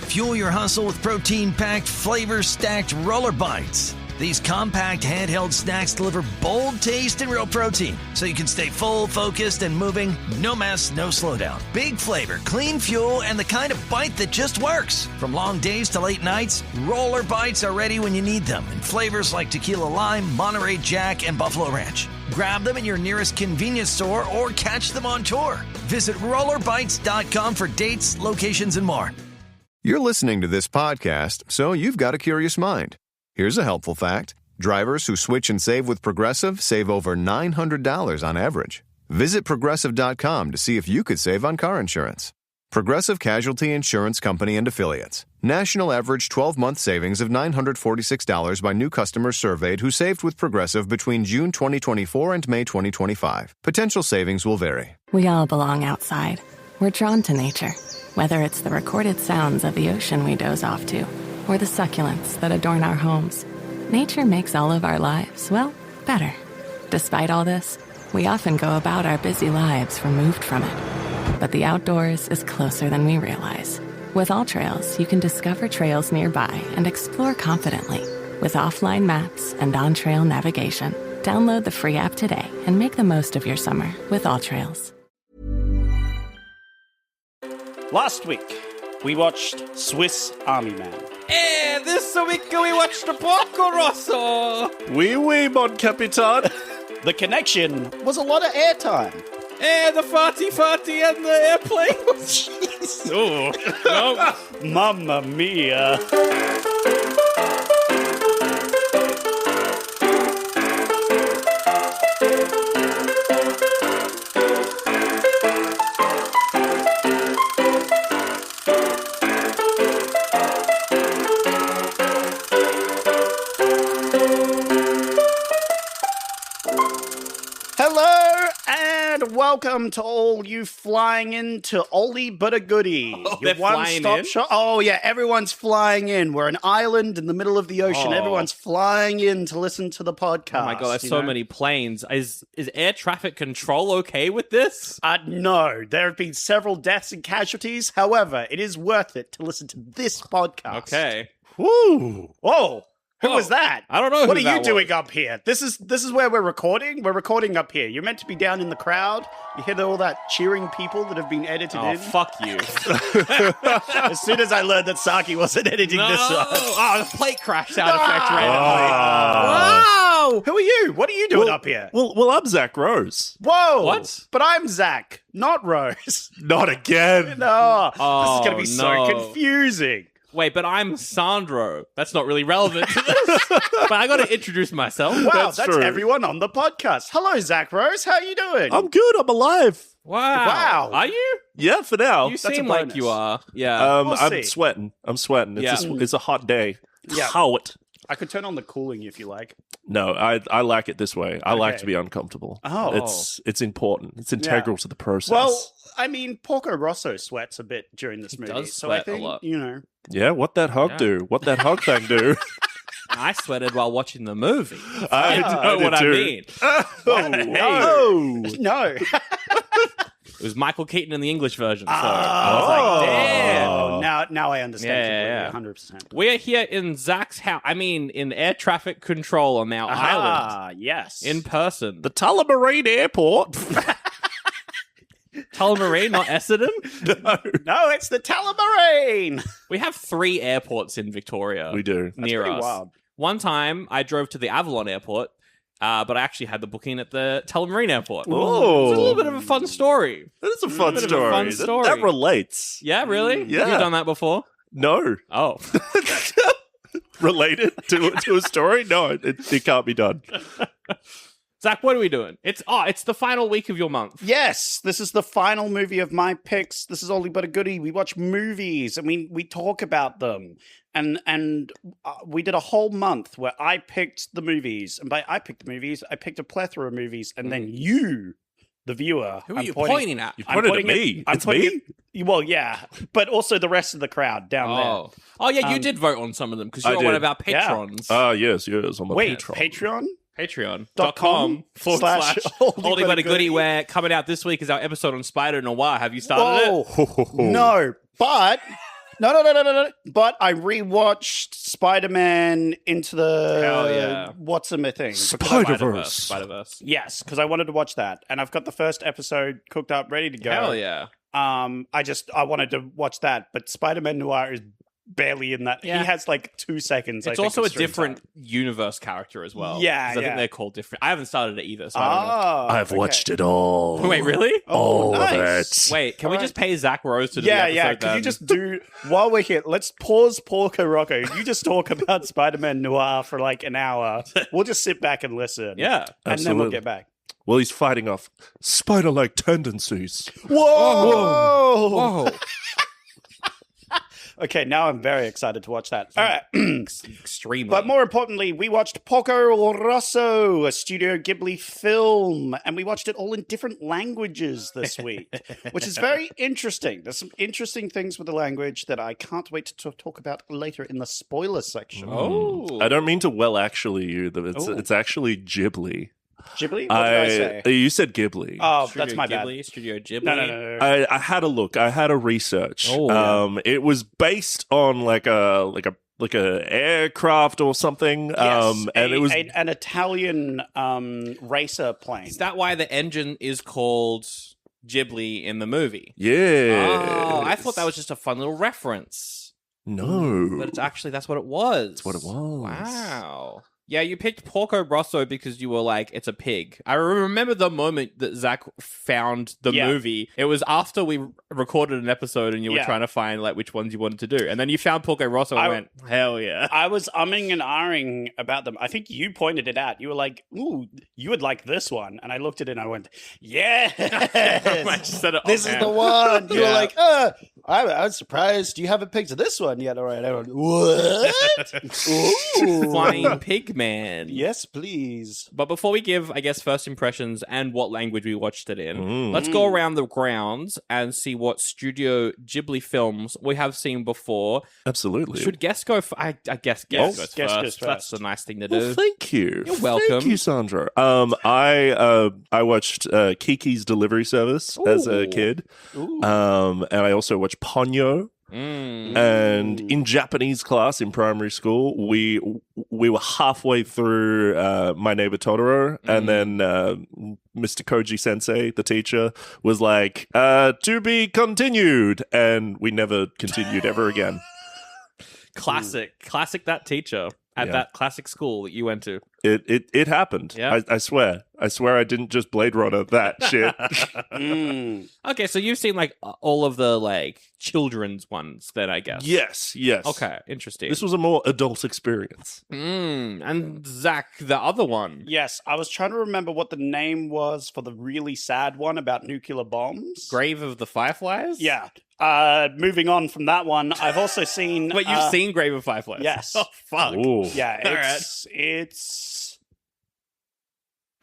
Fuel your hustle with protein-packed, flavor-stacked Roller Bites. These compact handheld snacks deliver bold taste and real protein, so you can stay full, focused, and moving. No mess, no slowdown. Big flavor, clean fuel, and the kind of bite that just works. From long days to late nights, Roller Bites are ready when you need them in flavors like Tequila Lime, Monterey Jack, and Buffalo Ranch. Grab them in your nearest convenience store or catch them on tour. Visit rollerbites.com for dates, locations, and more. You're listening to this podcast, so you've got a curious mind. Here's a helpful fact. Drivers who switch and save with Progressive save over $900 on average. Visit Progressive.com to see if you could save on car insurance. Progressive Casualty Insurance Company and Affiliates. National average 12-month savings of $946 by new customers surveyed who saved with Progressive between June 2024 and May 2025. Potential savings will vary. We all belong outside. We're drawn to nature, whether it's the recorded sounds of the ocean we doze off to, or the succulents that adorn our homes. Nature makes all of our lives, well, better. Despite all this, we often go about our busy lives removed from it. But the outdoors is closer than we realize. With All Trails, you can discover trails nearby and explore confidently. With offline maps and on-trail navigation, download the free app today and make the most of your summer with All Trails. Last week, we watched Swiss Army Man. And this week we watched the Porco Rosso. Oui, mon capitan. The Connection was a lot of airtime. And the farty and the airplane. Jeez. Oh, no. Mamma mia. Welcome to all you flying in to Oldie but a Goodie. Oh, your they're flying in? shop. Oh, yeah, everyone's flying in. We're an island in the middle of the ocean. Oh. Everyone's flying in to listen to the podcast. Oh my god, there's so many planes. Is air traffic control okay with this? No, there have been several deaths and casualties. However, it is worth it to listen to this podcast. Okay. Woo! Whoa! Who Whoa. was that? I don't know What who are that you doing was. up here? This is where we're recording. We're recording up here. You're meant to be down in the crowd. You hear all that cheering people that have been edited Oh, in. fuck you. As soon as I learned that Saki wasn't editing No. this one. Oh, the plate crash sound effect randomly. Wow! Who are you? What are you doing up here? Well, I'm Zac Rose. Whoa! What? But I'm Zach, not Rose. Not again. No. This is Oh, going to be so no. confusing. Wait, but I'm Sandro. That's not really relevant to this. But I got to introduce myself. Wow, that's true. everyone on the podcast. Hello, Zac Rose. How are you doing? I'm good. I'm alive. Wow. Are you? Yeah, for now. You seem like you are. Yeah. We'll I'm see. sweating. It's a hot day. Yeah. Hot. I could turn on the cooling if you like. No, I like it this way. I like Okay. to be uncomfortable. Oh. It's important. It's integral to the process. Well, I mean, Porco Rosso sweats a bit during this movie. does so I sweat a think, lot. you know. yeah, what that hug Yeah. do? What that hug thing do? I sweated while watching the movie. I You know did what I too. mean. Oh, No. It was Michael Keaton in the English version. So Oh. I was like, damn. Oh, now I understand Yeah, completely, yeah. 100%. We're here in Zach's house. I mean, in air traffic control on our island. Ah, yes. In person. the Tullamarine Airport. Tullamarine, not Essendon. No, it's the Tullamarine. We have 3 airports in Victoria. We do. Near pretty us. wild. One time, I drove to the Avalon Airport, but I actually had the booking at the Tullamarine Airport. Oh. It's a little bit of a fun story. That is a fun Bit of a story. fun That- story. That relates. Yeah, really? Yeah. Have you done that before? No. Oh. Related to a story? No, it can't be done. Zach, what are we doing? It's the final week of your month. Yes, this is the final movie of my picks. This is Oldie but a Goodie. We watch movies and we talk about them. And we did a whole month where I picked the movies. And by I picked the movies, I picked a plethora of movies. And then you, the viewer... Who are you pointing at? You pointed at me. It's me? Well, yeah. But also the rest of the crowd down there. Oh, yeah, you did vote on some of them because I you're one did. of our patrons. Yes, I'm a Wait, patron. Patreon? Patreon.com/Oldie Oldie but a Goodie, where coming out this week is our episode on Spider Noir. Have you started it? No, but No. But I rewatched Spider-Man into the Hell yeah. what's the thing? Spider-Verse. Yes, because I wanted to watch that, and I've got the first episode cooked up, ready to go. Hell yeah. I wanted to watch that, but Spider-Man Noir is barely in that. Yeah. He has like 2 seconds. It's also a different universe character as well. Yeah, 'Cause I think they're called different. I haven't started it either, so I don't know. I've watched it all. Wait, really? All of nice. it. Wait, can we just pay Zac Rose to do Yeah, the episode Could you then? just do while we're here? Let's pause Porco Rosso. You just talk about Spider-Man Noir for like an hour. We'll just sit back and listen. Yeah. and then we'll Absolutely. get back. Well, he's fighting off spider-like tendencies. Whoa! Whoa. Okay, now I'm very excited to watch that. All right. Extremely. But more importantly, we watched Porco Rosso, a Studio Ghibli film, and we watched it all in different languages this week, which is very interesting. There's some interesting things with the language that I can't wait to talk about later in the spoiler section. Oh. I don't mean to actually you. Oh. It's actually Ghibli. Ghibli? What did I say? You said Ghibli. Oh, Studio that's my Ghibli, bad. Studio Ghibli. No. I had a look. I had a research. Oh, yeah. It was based on like a aircraft or something. Yes, and it was an Italian racer plane. Is that why the engine is called Ghibli in the movie? yeah. Oh, I thought that was just a fun little reference. no. But it's actually, that's what it was. That's what it was. Wow. Yeah, you picked Porco Rosso because you were like, it's a pig. I remember the moment that Zach found the Yeah. movie. It was after we recorded an episode and you were Yeah. trying to find like which ones you wanted to do. And then you found Porco Rosso and went, hell yeah. I was umming and ahhing about them. I think you pointed it out. You were like, ooh, you would like this one. And I looked at it and I went, I yes! just said it This is offhand. the one. You were Yeah. like, I was surprised you haven't picked this one yet. All right. I went, what? Ooh. Flying Pig Man. Yes, please. But before we give, I guess, first impressions and what language we watched it in, Mm. let's go around the grounds and see what Studio Ghibli films we have seen before. Absolutely. Should guest go? I guess guest Yes, goes guest first. goes That's first. a nice thing to Well, do. thank you. You're welcome. Thank you, Sandra. I watched Kiki's Delivery Service as a Ooh. kid. Ooh. And I also watched Ponyo. Mm. And in Japanese class in primary school, we were halfway through My Neighbor Totoro, and then Mr. Koji Sensei, the teacher, was like, "To be continued," and we never continued ever again. Classic that teacher at Yeah. that classic school that you went to. It happened. Yeah. I swear. I swear I didn't just Blade Runner that shit. Mm. Okay, so you've seen like all of the like children's ones, then I guess. Yes. Okay, interesting. This was a more adult experience. And Zach, the other one. Yes, I was trying to remember what the name was for the really sad one about nuclear bombs. Grave of the Fireflies? Yeah. Moving on from that one, I've also seen. But you've seen Grave of Fireflies? Yes. Oh, fuck. Ooh. Yeah, All it's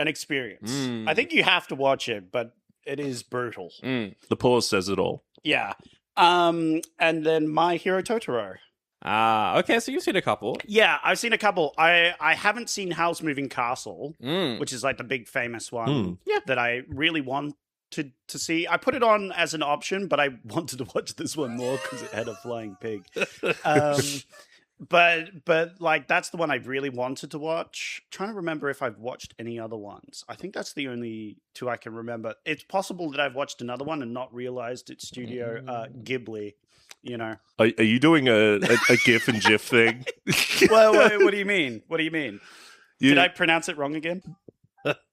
an experience. Mm. I think you have to watch it, but it is brutal. Mm. The pause says it all. Yeah. And then My Hero Totoro. Ah, okay, so you've seen a couple. Yeah, I've seen a couple. I haven't seen Howl's Moving Castle, Mm. which is like the big famous one Mm. Yeah. that I really want to see. I put it on as an option, but I wanted to watch this one more because it had a flying pig. But like that's the one I really wanted to watch. Trying to remember if I've watched any other ones. I think that's the only two I can remember. It's possible that I've watched another one and not realized it's Studio Ghibli. You know. Are you doing a GIF and GIF thing? Well, what do you mean? What do you mean? Did I pronounce it wrong again?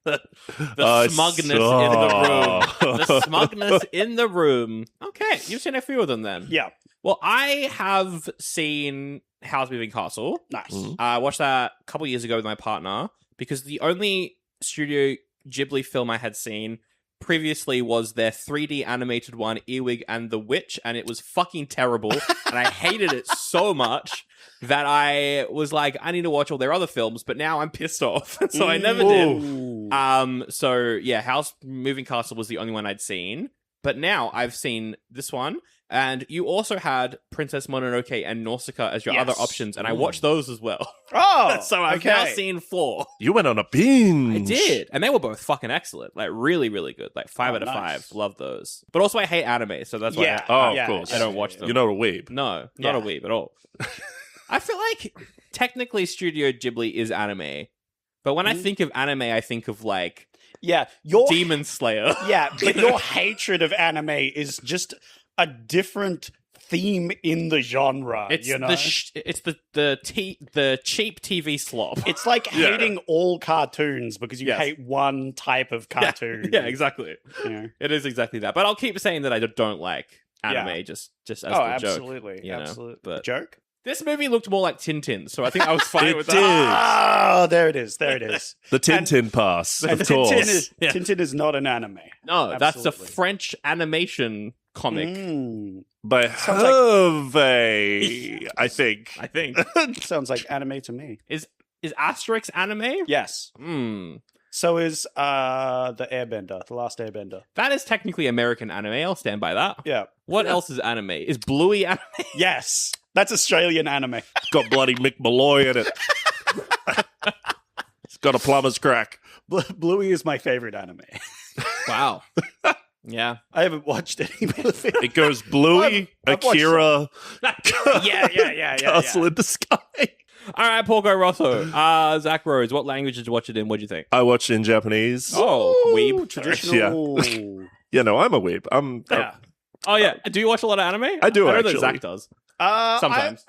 The smugness in the room. The smugness in the room. Okay, you've seen a few of them then. Yeah. Well, I have seen Howl's Moving Castle. Nice. I watched that a couple years ago with my partner because the only Studio Ghibli film I had seen previously was their 3D animated one, Earwig and the Witch, and it was fucking terrible. And I hated it so much that I was like, I need to watch all their other films, but now I'm pissed off. So I never did. Ooh. So yeah, Howl's Moving Castle was the only one I'd seen. But now I've seen this one, And you also had Princess Mononoke and Nausicaa as your other options, and I watched those as well. Oh, So I've now seen 4. You went on a binge. I did. And they were both fucking excellent. Like, really, really good. Like, 5 out of 5. Love those. But also, I hate anime, so that's why of course. I don't watch them. You're not a weeb. No, not a weeb at all. I feel like, technically, Studio Ghibli is anime. But when I think of anime, I think of, like... Yeah, your Demon Slayer. Yeah, but your hatred of anime is just a different theme in the genre. It's you know, it's the cheap TV slop. it's like hating all cartoons because you hate one type of cartoon. Yeah, exactly. Yeah. It is exactly that. But I'll keep saying that I don't like anime just as the joke. Absolutely, you know? absolutely. But Joke. this movie looked more like Tintin, so I think I was fine with did. that. Oh, there it is. There it is. The Tintin pass, And of course. Tintin is not an anime. No, that's a Absolutely. French animation comic. By Hervé, I think. I think Sounds like anime to me. is Asterix anime? Yes. So is the Airbender, the last Airbender. That is technically American anime. I'll stand by that. Yeah. What else is anime? Is Bluey anime? Yes. That's Australian anime. It's got bloody Mick Malloy in it. It's got a plumber's crack. Bluey is my favorite anime. Wow. Yeah. I haven't watched any Bluey. It goes Bluey, I've watched Akira, Yeah. Castle in the Sky. All right, Porco Rosso. Zac Rose, what language did you watch it in? What'd you think? I watched it in Japanese. Oh, weeb. Traditional. You know, I'm a weeb. Yeah. Oh, yeah. Do you watch a lot of anime? I do, I know actually. that Zach does. Sometimes.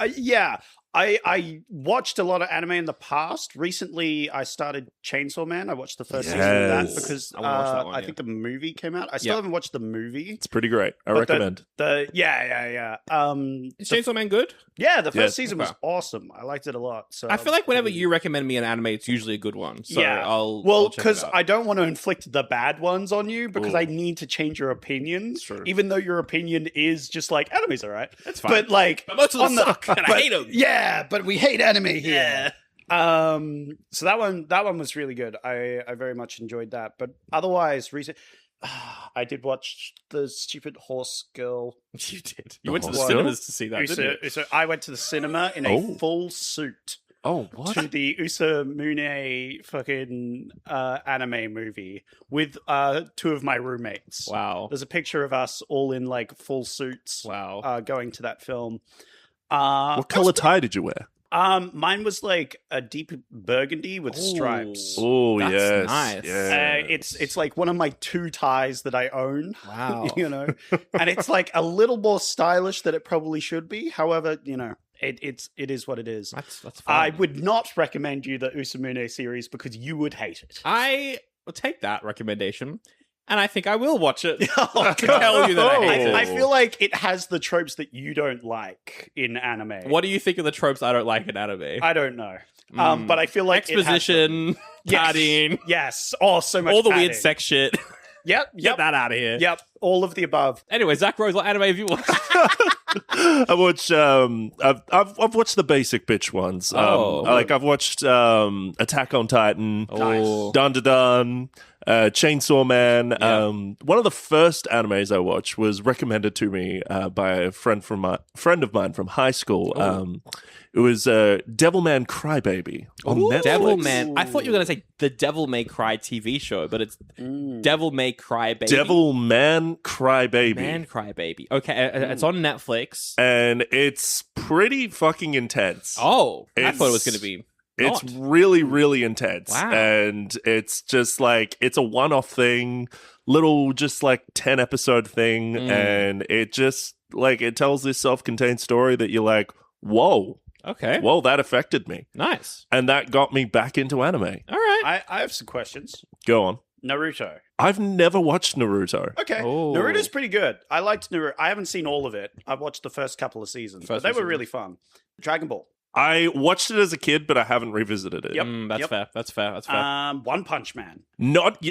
I watched a lot of anime in the past. Recently, I started Chainsaw Man. I watched the first season of that Yes. because I wanna watch that one, I yeah. think the movie came out. I still haven't watched the movie. It's pretty great. I But recommend. Yeah. Is Chainsaw Man good? Yeah, the first Yes. season was awesome. I liked it a lot. So I feel like whenever you recommend me an anime, it's usually a good one. So I'll check it because out. I don't want to inflict the bad ones on you because I need to change your opinions. True. Even though your opinion is just like anime's alright. That's fine. But like But most of them on the- suck, and I but- hate them. Yeah, but we hate anime here. So that one was really good. I very much enjoyed that. But otherwise, I did watch the stupid horse girl. You did. You went to the Horse cinemas to see that, didn't you? So I went to the cinema in a full suit Oh, what? to the Usamune fucking anime movie with 2 of my roommates. Wow. There's a picture of us all in like full suits. Wow. Going to that film. What color tie did you wear? Mine was like a deep burgundy with stripes. Oh, That's yes. nice. Yes. It's like one of my 2 ties that I own. Wow. You know, and it's like a little more stylish than it probably should be. However, you know, it is what it is. That's fine. I would not recommend you the Usamune series because you would hate it. I will take that recommendation, and I think I will watch it. Oh, to tell you that I hate it. I feel like it has the tropes that you don't like in anime. What do you think of the tropes I don't like in anime? I don't know. But I feel like Exposition, padding, Yes. Oh, so much all the padding. weird sex shit. Yep. Get that out of here. Yep. All of the above. Anyway, Zac Rose, what anime have you watched? I watch. I've watched the basic bitch ones. I've watched Attack on Titan, Oh. Dun Dun Dun, Chainsaw Man. Yeah. One of the first animes I watched was recommended to me by a friend of mine from high school. It was Devilman Crybaby on Netflix. Devilman. I thought you were going to say the Devil May Cry TV show, but it's Devil May Cry Baby. Devilman Crybaby. Man Cry Baby. Okay, it's on Netflix. And it's pretty fucking intense. Oh, I It's- thought it was going to be. It's not. really, really intense. Wow. And it's just like, it's a one-off thing, little just like 10 episode thing. And it just like, it tells this self-contained story that you're like, whoa, Okay. that affected me. Nice. And that got me back into anime. All right. I have some questions. Go on. Naruto. I've never watched Naruto. Okay. Oh. Naruto's pretty good. I liked Naruto. I haven't seen all of it. I've watched the first couple of seasons, but First they season. were really fun. Dragon Ball. I watched it as a kid, but I haven't revisited it. Yep. That's fair. That's fair. One Punch Man.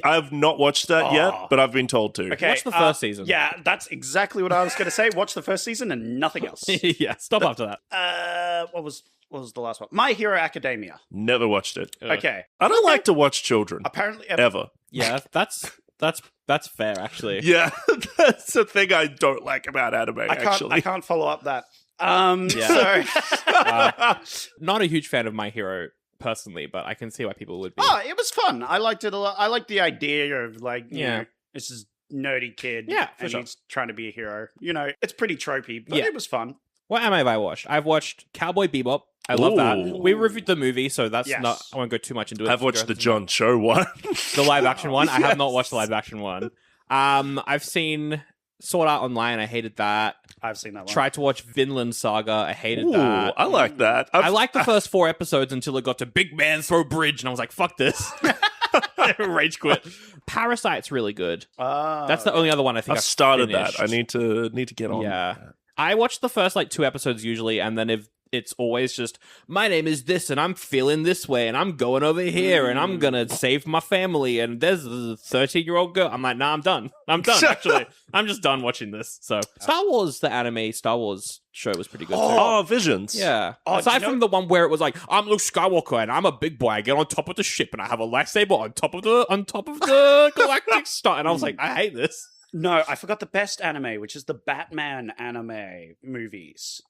I've not watched that yet, but I've been told to. Okay. Watch the first season. Yeah, that's exactly what I was going to say. Watch the first season and nothing else. Yeah. Stop after that. What was the last one? My Hero Academia. Never watched it. Okay. I don't like to watch children. Apparently, Ever. Yeah. That's That's fair, actually. Yeah, that's the thing I don't like about anime. I can't follow up that. Yeah. So Not a huge fan of My Hero personally, but I can see why people would be. oh, it was fun. I liked it a lot. I liked the idea of like, you know, this is nerdy kid, Yeah, for and sure. he's trying to be a hero. You know, it's pretty tropey, but Yeah. it was fun. What anime have I watched? I've watched Cowboy Bebop. I love that. Ooh. We reviewed the movie, so that's Yes. not. I won't go too much into it. I've watched the John Cho one. The live action one. I have not Yes. watched the live action one. I've seen Sword Art Online. I hated that. I've seen that one. Tried to watch Vinland Saga. I hated Ooh, that. I like that. I liked the first 4 episodes until it got to Big Man Throw Bridge, and I was like, fuck this. Rage quit. Parasite's really good. That's the only other one I think I've started finished. that. I need to get on. Yeah. that. I watch the first 2 episodes usually, and then if it's always just, my name is this, and I'm feeling this way, and I'm going over here, and I'm gonna save my family, and there's a 13-year-old girl. I'm like, nah, I'm done. I'm done, actually. I'm just done watching this. So, Star Wars, the anime Star Wars show was pretty good, too. Oh, Visions. Yeah. Oh, Aside do you from know- the one where it was like, I'm Luke Skywalker and I'm a big boy. I get on top of the ship and I have a lightsaber on top of the galactic star. And I was like, I hate this. No, I forgot the best anime, which is the Batman anime movies.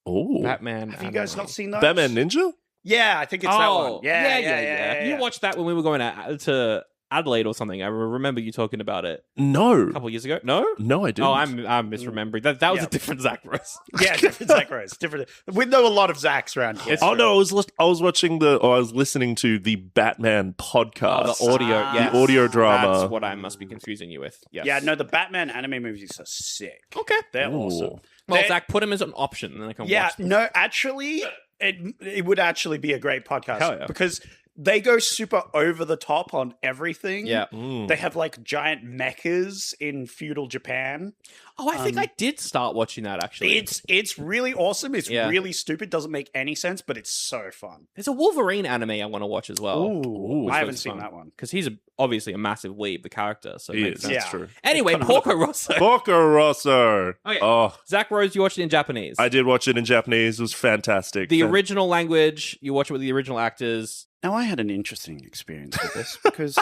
Oh, Batman. Have you guys not seen those? Batman Ninja. Yeah, I think it's that one. Yeah. You watched that when we were going to Adelaide or something. I remember you talking about it No, a couple years ago. No? no, I didn't. Oh, I'm misremembering. That was Yeah. a different Zac Rose. Yeah, different Zac Rose. Different. We know a lot of Zacs around here. Oh no, I was listening to the Batman podcast. The audio. Ah. The audio drama. That's what I must be confusing you with. Yes. Yeah, no, the Batman anime movies are sick. Okay. They're Ooh. awesome. Well, They're- Zach, put him as an option, and then I can Yeah, watch them. no, actually, it would actually be a great podcast Hell yeah. because they go super over the top on everything. Yeah. Mm. They have like giant mechas in feudal Japan. Oh, I think I did start watching that, actually. It's really awesome. It's Yeah. really stupid. Doesn't make any sense, but it's so fun. There's a Wolverine anime I want to watch as well. Ooh, I haven't seen that one. Because he's obviously a massive weeb, the character. So it He makes is. sense. That's Yeah. true. Anyway, Porco Rosso. Porco Rosso. Okay. Oh, Zac Rose, you watched it in Japanese. I did watch it in Japanese. It was fantastic. The original language, you watch it with the original actors. Now, I had an interesting experience with this because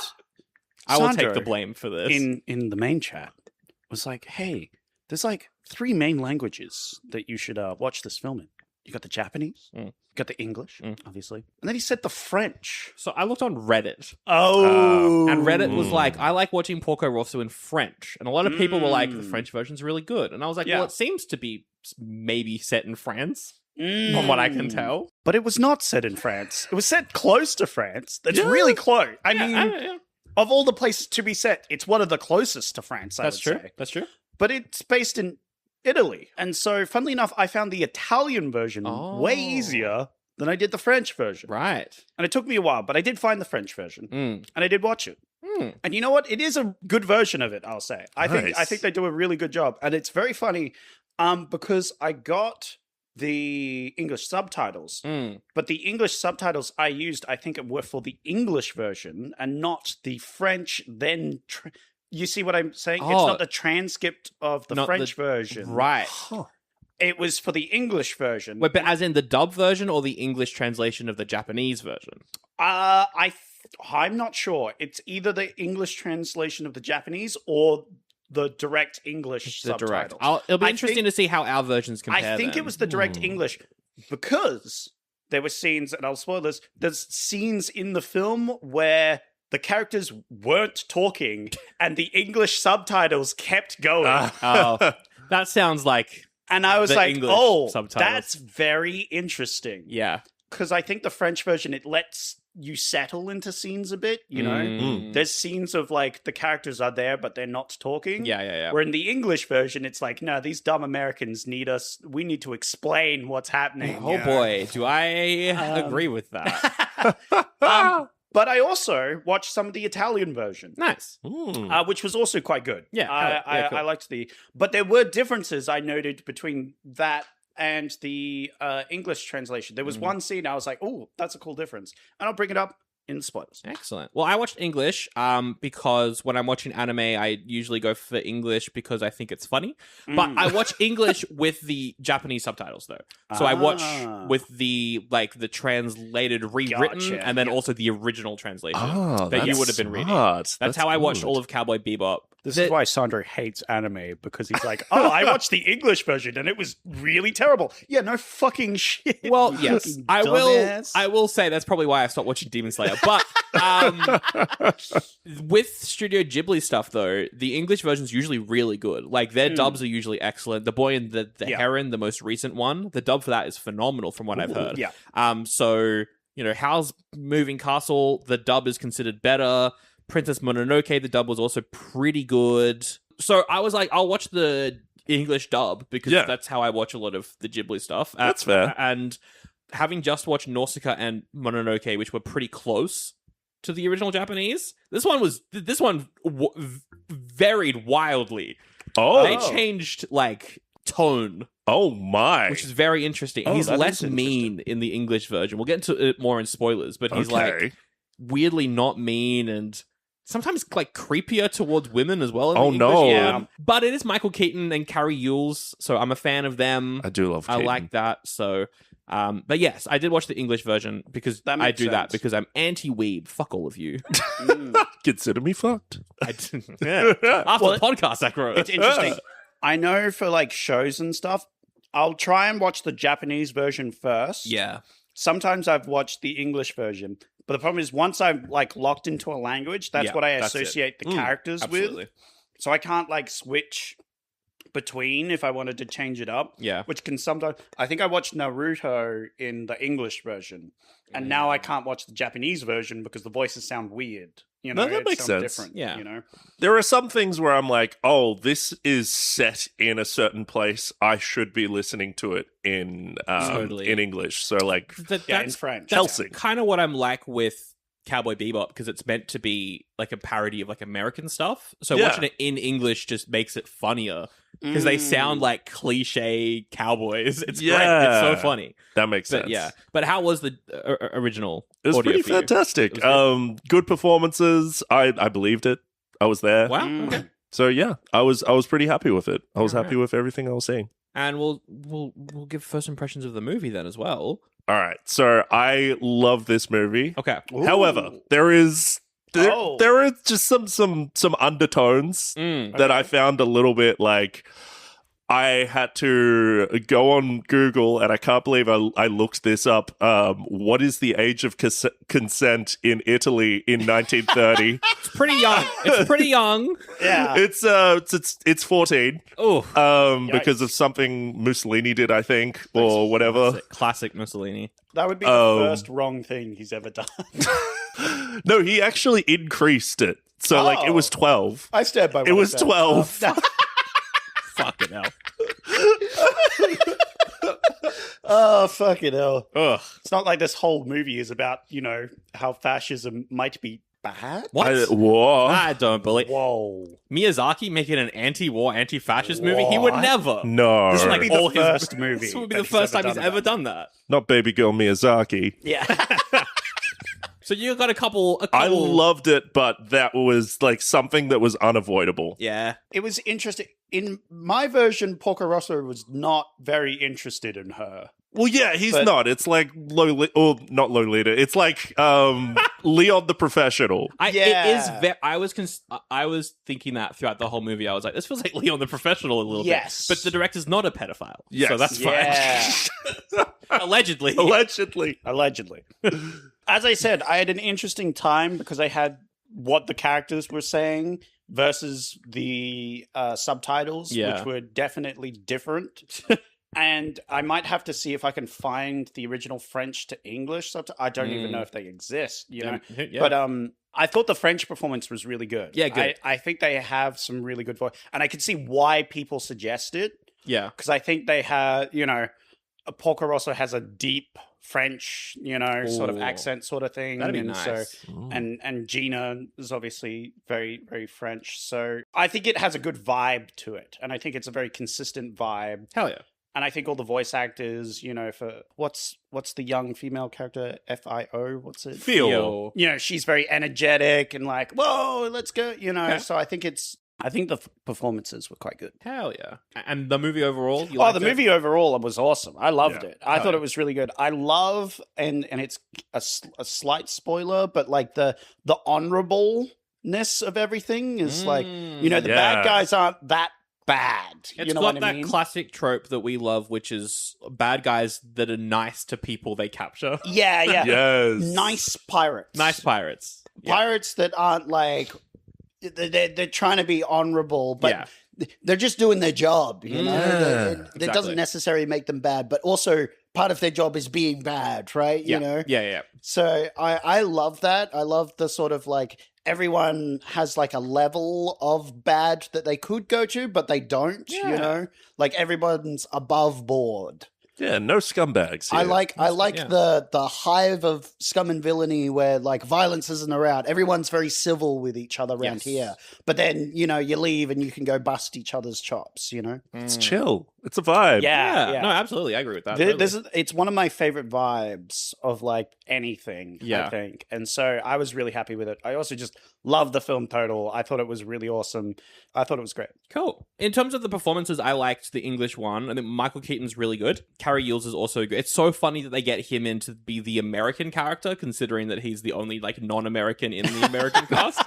I will Sandro take the blame for this. in the main chat was like, "Hey, there's like 3 main languages that you should watch this film in. You got the Japanese, you got the English, obviously, and then he said the French. So I looked on Reddit. Oh, And Reddit was like, I like watching Porco Rosso in French. And a lot of people were like, the French version's really good. And I was like, Yeah. well, it seems to be maybe set in France, from what I can tell. But it was not set in France. It was set close to France. That's really close. I mean, Yeah. of all the places to be set, it's one of the closest to France, I That's would true. say. That's true. But it's based in Italy. And so, funnily enough, I found the Italian version way easier than I did the French version. Right. And it took me a while, but I did find the French version. Mm. And I did watch it. And you know what? It is a good version of it, I'll say. I Nice. think they do a really good job. And it's very funny because I got the English subtitles, but the English subtitles I used, I think, were for the English version and not the French. Then you see what I'm saying? It's Oh. not the transcript of the Not French the- version. Right. It was for the English version. Wait, but as in the dub version or the English translation of the Japanese version? I'm not sure. It's either the English translation of the Japanese or the direct English The subtitles. direct. It'll be I interesting think- to see how our versions compare. I think it was the direct English because there were scenes, and I'll spoil this. There's scenes in the film where the characters weren't talking, and the English subtitles kept going. Oh, that sounds like and I was the like, English "Oh, subtitles. that's very interesting." yeah. Because I think the French version, it lets you settle into scenes a bit. You know, there's scenes of like the characters are there, but they're not talking. Yeah. Where in the English version, it's like, no, these dumb Americans need us. We need to explain what's happening. Oh you know? boy, do I agree with that? But I also watched some of the Italian version, Nice. which was also quite good. Yeah, cool. I liked but there were differences I noted between that and the English translation. There was one scene I was like, oh, that's a cool difference. And I'll bring it up in spoilers. Excellent. Well, I watched English because when I'm watching anime, I usually go for English because I think it's funny. But I watch English with the Japanese subtitles, though. So I watch with the translated, rewritten, Gotcha. and then also the original translation Oh, that you that's would have been reading. smart. That's how I watched good. all of Cowboy Bebop. This is why Sandro hates anime, because he's like, oh, I watched the English version and it was really terrible. Yeah, no fucking shit. Well, you yes, fucking I dumbass. will say that's probably why I stopped watching Demon Slayer. But with Studio Ghibli stuff, though, the English version's usually really good. Like, their dubs are usually excellent. The Boy and the Heron, the most recent one, the dub for that is phenomenal from what I've heard. Yeah. So, Howl's Moving Castle, the dub is considered better. Princess Mononoke, the dub was also pretty good. So I was like, I'll watch the English dub because that's how I watch a lot of the Ghibli stuff. That's fair. And having just watched Nausicaa and Mononoke, which were pretty close to the original Japanese, this one varied wildly. Oh, They changed tone. Oh my! Which is very interesting. Oh, He's that less is mean in the English version. We'll get into it more in spoilers, but he's weirdly not mean and sometimes creepier towards women as well. In the English no! one. But it is Michael Keaton and Carrie Yules, so I'm a fan of them. I do love Keaton. I like that. So, but yes, I did watch the English version because That I makes do that sense. because I'm anti-weeb. Fuck all of you. Consider me fucked. After the podcast, Zac Rose. It's interesting. I know for shows and stuff, I'll try and watch the Japanese version first. Yeah. Sometimes I've watched the English version. But the problem is once I'm locked into a language, that's what I that's it. associate the characters Absolutely. with. So I can't switch between if I wanted to change it up. Yeah. Which can sometimes... I think I watched Naruto in the English version. And now I can't watch the Japanese version because the voices sound weird. No, that it makes sounds sense. Different, Yeah. There are some things where I'm like, oh, this is set in a certain place. I should be listening to it in Totally. in English. So Yeah, in That's French. Helsing. kind of what I'm like with Cowboy Bebop because it's meant to be a parody of American stuff. So watching it in English just makes it funnier because they sound like cliche cowboys. It's great. It's so funny. That makes But sense. yeah. But how was the original? It was audio pretty for you? fantastic. It was Good performances. I believed it. I was there. Wow. Okay. So yeah, I was pretty happy with it. I was All happy right. with everything I was seeing. And we'll give first impressions of the movie then as well. All right. So I love this movie. Okay. However, there is Oh. there are just some undertones that I found a little bit I had to go on Google, and I can't believe I looked this up. What is the age of consent in Italy in 1930? It's pretty young. It's pretty young. Yeah. It's 14. Oh. Because of something Mussolini did, I think, or whatever. Classic Mussolini. That would be the first wrong thing he's ever done. No, he actually increased it. So it was 12. I stand by what It was I said. 12. Fucking hell. Oh, fucking hell. Ugh. It's not like this whole movie is about, how fascism might be bad. What? Whoa. I don't believe. Whoa. Miyazaki making an anti-war, anti-fascist movie? He would What? never. No. This would Like be all the his- first movie. This would be that the first time he's ever that. done that. Not Baby Girl Miyazaki. Yeah. So you got a couple. I loved it, but that was something that was unavoidable. Yeah. It was interesting. In my version, Porco Rosso was not very interested in her. Well, yeah, he's But- not. It's like not Lolita. It's like Leon the Professional. It Yeah. is. I was thinking that throughout the whole movie. I was like, this feels like Leon the Professional a little Yes. bit. But the director's not a pedophile. Yes. So that's fine. Allegedly. Allegedly. Allegedly. As I said, I had an interesting time because I had what the characters were saying versus the subtitles, Yeah. which were definitely different. And I might have to see if I can find the original French to English subtitles. I don't even know if they exist, Yeah. But I thought the French performance was really good. Yeah, good. I think they have some really good voice. And I can see why people suggest it. Yeah. Because I think they have, Porco Rosso has a deep French, sort of Ooh. accent sort of thing. That'd be and nice. and Gina is obviously very, very French. So I think it has a good vibe to it. And I think it's a very consistent vibe. Hell yeah. And I think all the voice actors, for what's the young female character, Fio? What's it? Feel. She's very energetic and like, whoa, let's go. So I think the performances were quite good. Hell yeah. And the movie overall? The movie overall was awesome. I loved it. I thought it was really good. I love, and it's a slight spoiler, but like the honorableness of everything is like, the bad guys aren't that bad. It's got that classic trope that we love, which is bad guys that are nice to people they capture. Yeah. Yes. Nice pirates. Pirates that aren't like... They're trying to be honorable, but they're just doing their job. That doesn't necessarily make them bad, but also part of their job is being bad, right? Yeah. So I love that. I love the sort of like everyone has like a level of bad that they could go to, but they don't. Like everyone's above board. Yeah, no scumbags here. I like the hive of scum and villainy where like violence isn't around. Everyone's very civil with each other around here. But then, you leave and you can go bust each other's chops, It's chill. It's a vibe. Yeah. No, absolutely. I agree with that. It's one of my favorite vibes of like anything, I think. And so I was really happy with it. I also just loved the film total. I thought it was really awesome. I thought it was great. Cool. In terms of the performances, I liked the English one. I think Michael Keaton's really good. Carrie Yields is also good. It's so funny that they get him in to be the American character, considering that he's the only like non-American in the American cast.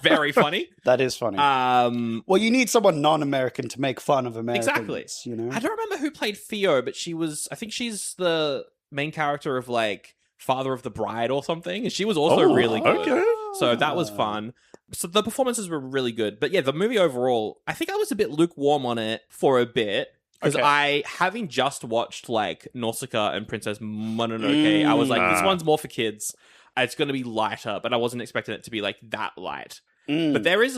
Very funny. That is funny. Well, you need someone non-American to make fun of Americans. Exactly. I don't remember who played Theo, but I think she's the main character of like Father of the Bride or something. And she was also really good. Okay. So that was fun. So the performances were really good. But yeah, the movie overall, I think I was a bit lukewarm on it for a bit. Because having just watched like Nausicaa and Princess Mononoke, I was like, this one's more for kids. It's going to be lighter, but I wasn't expecting it to be like that light. But there was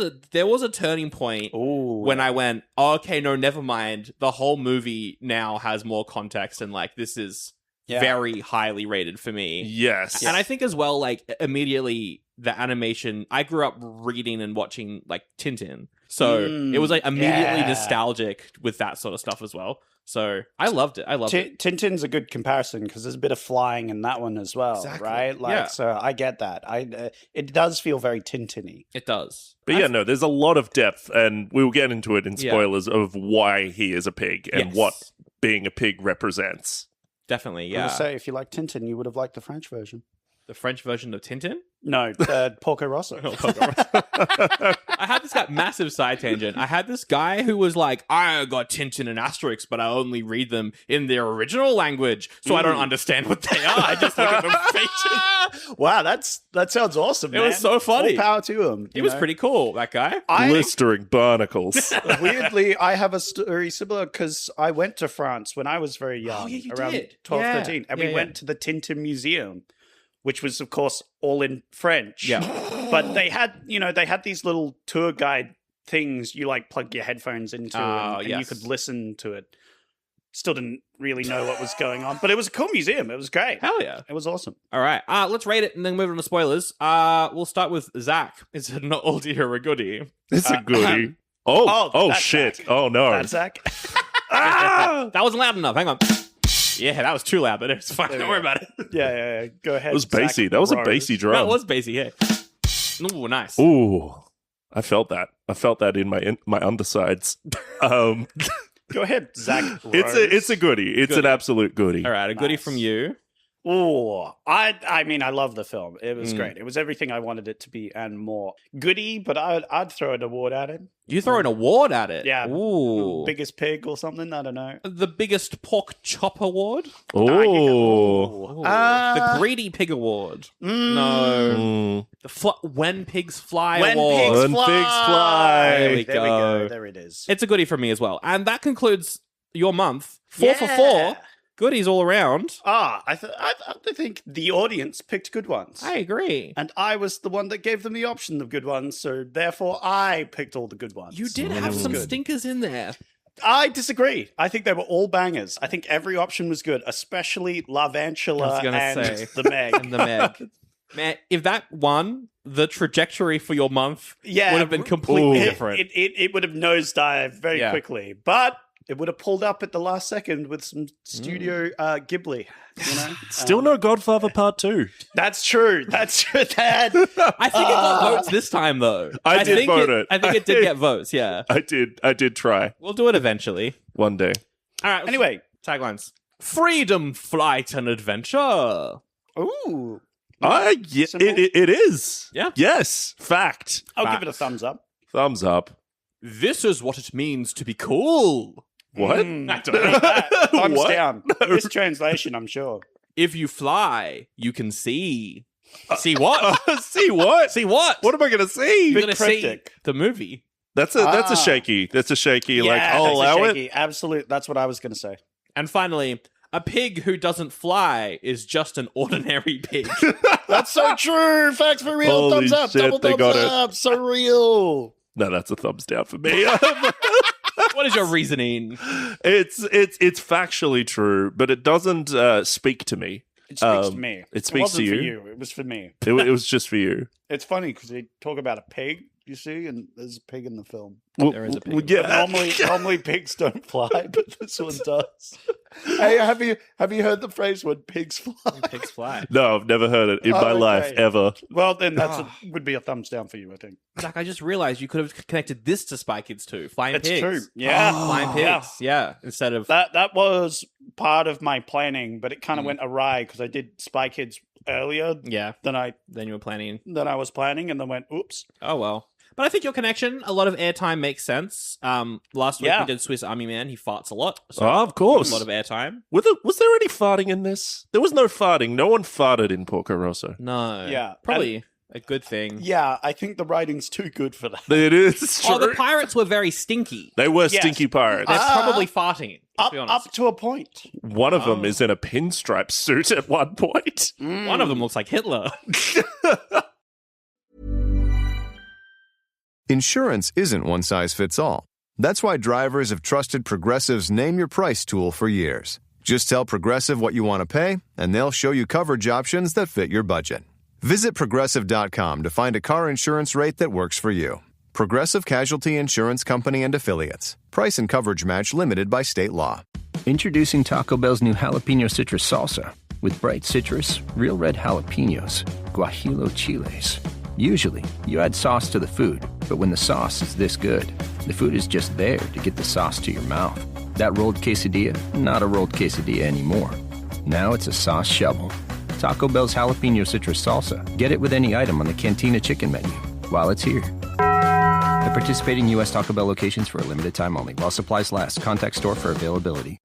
a turning point when I went, okay, no, never mind. The whole movie now has more context and like this is very highly rated for me. Yes. And I think as well, like immediately the animation, I grew up reading and watching like Tintin. So it was like immediately nostalgic with that sort of stuff as well. So I loved it. Tintin's a good comparison because there's a bit of flying in that one as well, right? Like, so I get that. It does feel very Tintin-y. It does. But there's a lot of depth, and we'll get into it in spoilers of why he is a pig and what being a pig represents. Definitely, yeah. I would say if you like Tintin, you would have liked the French version. The French version of Tintin? No, Porco Rosso. I had this massive side tangent. I had this guy who was like, I got Tintin and Asterix, but I only read them in their original language, so I don't understand what they are. I just look at them featured. Wow, that sounds awesome, man. It was so funny. All power to him. He was pretty cool, that guy. Blistering barnacles. Weirdly, I have a story similar because I went to France when I was very young, around 12, 13, and we went to the Tintin Museum, which was, of course, all in French. Yeah. But they had these little tour guide things you like plug your headphones into and you could listen to it. Still didn't really know what was going on, but it was a cool museum. It was great. Hell yeah. It was awesome. All right. Let's rate it and then move on to spoilers. We'll start with Zach. Is it an oldie or a goodie? It's a goodie. Oh shit. Zach. Oh, no. That's Zach. That wasn't loud enough. Hang on. Yeah, that was too loud, but it's fine. Don't worry about it. Yeah. Go ahead. It was bassy. That was a bassy drum. That was bassy, yeah. Ooh, nice. Ooh, I felt that. I felt that in my undersides. Go ahead, Zac Rose. It's a goodie. It's an absolute goodie. All right, a goodie from you. Oh, I mean, I love the film. It was great. It was everything I wanted it to be and more. Goodie, but I'd throw an award at it. You throw an award at it? Yeah. Ooh. Biggest pig or something? I don't know. The biggest pork chop award? Oh. The greedy pig award. No. The when pigs fly award. When pigs fly. There we go. There it is. It's a goodie from me as well. And that concludes your month. 4 for 4. Goodies all around. I think the audience picked good ones. I agree. And I was the one that gave them the option of good ones, so therefore I picked all the good ones. You did have some stinkers in there. I disagree. I think they were all bangers. I think every option was good, especially Lavantula and the Meg. And the Meg. Man, if that won, the trajectory for your month would have been completely different. It would have nosedived very quickly. But it would have pulled up at the last second with some Studio Ghibli. You know, Still no Godfather Part 2. that's true. That's true, Dad. I think it got votes this time, though. I did vote it. I think it did get votes, yeah. I did try. We'll do it eventually. One day. All right. Anyway. Taglines. Freedom, flight, and adventure. Ooh. It is. Yeah. Yes. Fact. I'll give it a thumbs up. Thumbs up. This is what it means to be cool. What? I don't know. Thumbs What? down. This translation, I'm sure. If you fly, you can see. See what? See what? See what? What am I going to see? You're going to see cryptic. the movie. That's a shaky. That's a shaky. Like, I'll that's a allow shaky. it. Absolute. That's what I was going to say. And finally, a pig who doesn't fly is just an ordinary pig. That's so true. Facts for real. Holy Thumbs up. shit, Double they thumbs got it. up. So real. No, that's a thumbs down for me. What is your reasoning? It's factually true, but it doesn't speak to me. It speaks to me. It speaks to wasn't for you. you. It was for me. It was just for you. It's funny because they talk about a pig, you see, and there's a pig in the film. There is a pig. Yeah. Normally pigs don't fly, but this one does. Hey, have you heard the phrase when pigs fly? Pigs fly. No, I've never heard it in my Okay. life ever. Well, then would be a thumbs down for you, I think. Zach, I just realized you could have connected this to Spy Kids 2. Flying It's pigs. true. Yeah. Flying pigs. Yeah. Instead of... That was part of my planning, but it kind of went awry because I did Spy Kids earlier Yeah. than Then you were planning... I was planning, and then went, oops. Oh, well. But I think your connection, a lot of airtime makes sense. Last week Yeah. we did Swiss Army Man. He farts a lot. So Oh, of course. a lot of airtime. Was there any farting in this? There was no farting. No one farted in Porco Rosso. No. Yeah. Probably a good thing. Yeah, I think the writing's too good for that. It is true. Oh, the pirates were very stinky. They were Yes. stinky pirates. They're probably farting, to be honest. Up to a point. One of them is in a pinstripe suit at one point. One of them looks like Hitler. Insurance isn't one size fits all. That's why drivers have trusted Progressive's Name Your Price tool for years. Just tell Progressive what you want to pay, and they'll show you coverage options that fit your budget. Visit Progressive.com to find a car insurance rate that works for you. Progressive Casualty Insurance Company and Affiliates. Price and coverage match limited by state law. Introducing Taco Bell's new jalapeno citrus salsa. With bright citrus, real red jalapenos, guajillo chiles. Usually, you add sauce to the food, but when the sauce is this good, the food is just there to get the sauce to your mouth. That rolled quesadilla, not a rolled quesadilla anymore. Now it's a sauce shovel. Taco Bell's jalapeno citrus salsa. Get it with any item on the Cantina chicken menu while it's here. At participating U.S. Taco Bell locations for a limited time only. While supplies last, contact store for availability.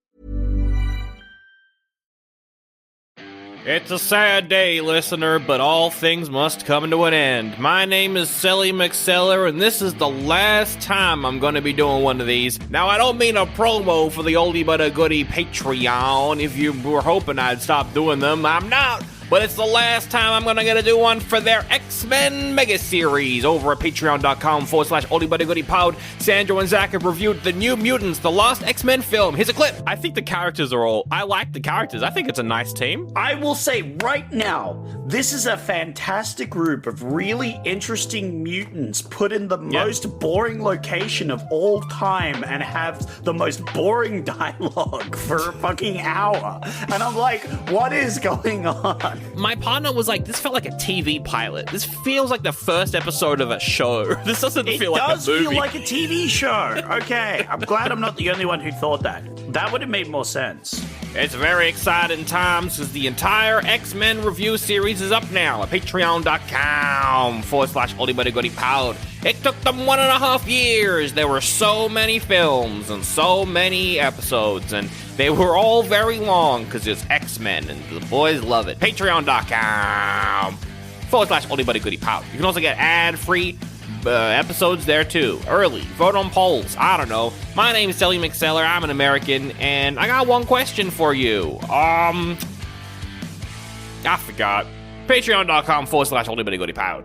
It's a sad day, listener, but all things must come to an end. My name is Sally McSeller, and this is the last time I'm going to be doing one of these. Now, I don't mean a promo for the Oldie But a Goodie Patreon. If you were hoping I'd stop doing them, I'm not. But it's the last time I'm going to get to do one for their X-Men Mega Series over at patreon.com/OldieButAGoodiePod. Sandro and Zach have reviewed The New Mutants, the Lost X-Men film. Here's a clip. I think the characters are all... I like the characters. I think it's a nice team. I will say right now, this is a fantastic group of really interesting mutants put in the most boring location of all time and have the most boring dialogue for a fucking hour. And I'm like, what is going on? My partner was like, this felt like a TV pilot. This feels like the first episode of a show. This doesn't feel like a movie. It does feel like a TV show. Okay, I'm glad I'm not the only one who thought that. That would have made more sense. It's very exciting times because the entire X-Men review series is up now at patreon.com/OldieButAGoodiePod. It took them 1.5 years. There were so many films and so many episodes, and they were all very long because it's X-Men and the boys love it. Patreon.com/OldieButAGoodiePod. You can also get ad-free episodes there too. Early. Vote on polls. I don't know. My name is Sally McSeller. I'm an American, and I got one question for you. I forgot. Patreon.com/OldieButAGoodiePod.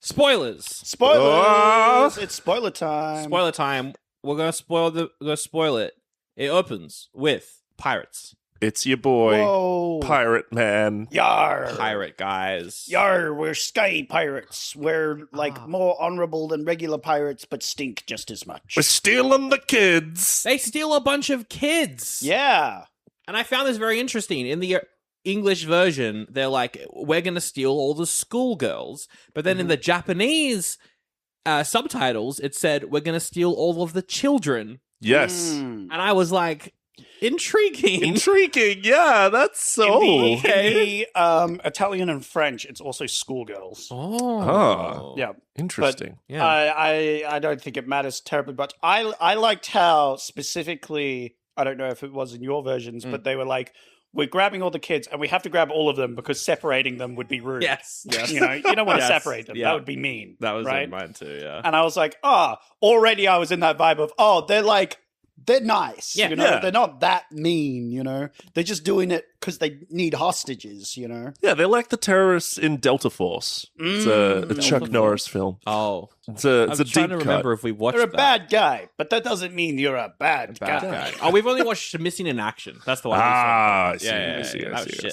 Spoilers. Spoilers! It's spoiler time. Spoiler time. We're gonna spoil it. It opens with pirates. It's your boy, Whoa. Pirate Man. Yar. Pirate guys. Yar, we're sky pirates. We're like more honorable than regular pirates, but stink just as much. We're stealing the kids. They steal a bunch of kids. Yeah. And I found this very interesting. In the English version, they're like, we're going to steal all the schoolgirls. But then in the Japanese subtitles, it said, we're going to steal all of the children. Yes. And I was like, intriguing. Intriguing. Yeah, that's so. In the Italian and French, it's also schoolgirls. Oh. Yeah. Interesting. Yeah. I don't think it matters terribly much. I liked how specifically, I don't know if it was in your versions, but they were like, we're grabbing all the kids and we have to grab all of them because separating them would be rude. Yes. You know, you don't want to Yes. separate them. Yeah. That would be mean. That was right? in mine too, yeah. And I was like, already I was in that vibe of, they're nice. Yeah. You know, they're not that mean, you know. They're just doing it because they need hostages, you know. Yeah, they're like the terrorists in Delta Force. It's a Chuck Norris film. Oh. It's a I'm deep trying to remember cut. if we watched You're a that. bad guy, but that doesn't mean you're a bad, Bad guy. guy. Oh, we've only watched Missing in Action. That's the one. I we see, saw. I see, That I was see,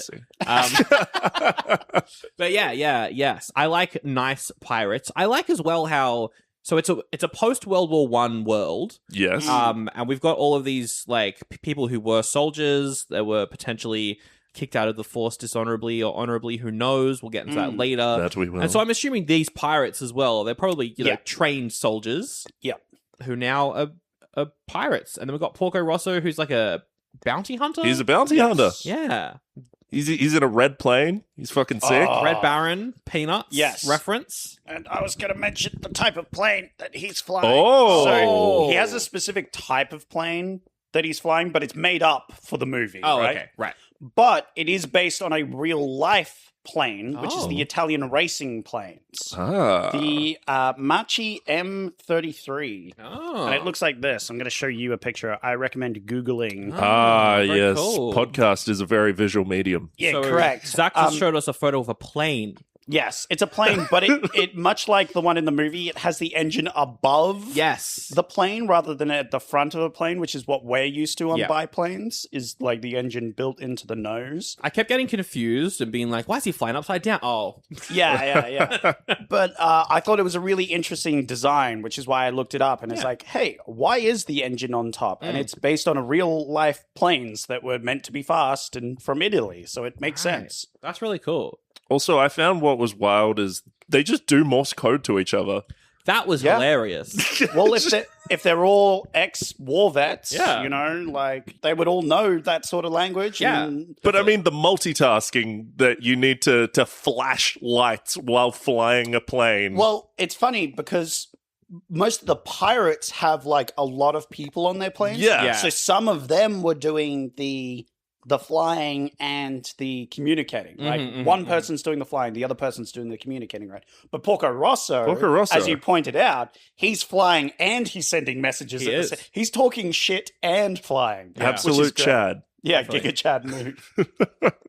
I shit. see. But yes. I like nice pirates. I like as well how so it's a post World War I world. Yes. And we've got all of these like people who were soldiers that were potentially kicked out of the force dishonorably or honorably. Who knows? We'll get into that later. That we will. And so I'm assuming these pirates as well. They're probably Yeah. trained soldiers. Yep. Who now are pirates. And then we've got Porco Rosso, who's like a bounty hunter. He's a bounty hunter. Yeah. He's in a red plane. He's fucking sick. Red Baron, Peanuts. Yes. Reference. And I was going to mention the type of plane that he's flying. Oh. So he has a specific type of plane that he's flying, but it's made up for the movie. Oh, right? okay. Right. But it is based on a real life plane, which is the Italian racing planes. The Machi M33. Oh. And it looks like this. I'm going to show you a picture. I recommend Googling. very Yes. cool. Podcast is a very visual medium. Yeah, So correct. Zach just showed us a photo of a plane. Yes, it's a plane, but it much like the one in the movie, it has the engine above Yes. the plane rather than at the front of a plane, which is what we're used to on Yeah. biplanes, is like the engine built into the nose. I kept getting confused and being like, why is he flying upside down? Oh. Yeah. But I thought it was a really interesting design, which is why I looked it up. And it's like, hey, why is the engine on top? And it's based on a real life planes that were meant to be fast and from Italy. So it makes sense. That's really cool. Also, I found what was wild is they just do Morse code to each other. That was Yeah. hilarious. Well, if they're all ex-war vets, Yeah. you know, like they would all know that sort of language. Yeah. And But I mean, the multitasking that you need to flash lights while flying a plane. well, it's funny because most of the pirates have like a lot of people on their planes. Yeah. Yeah. So some of them were doing the flying and the communicating. Like one person's doing the flying, the other person's doing the communicating, right? But Porco Rosso, as you pointed out, he's flying and he's sending messages. He is. He's talking shit and flying. which is Absolute great. Chad. Yeah, Definitely. Giga Chad move.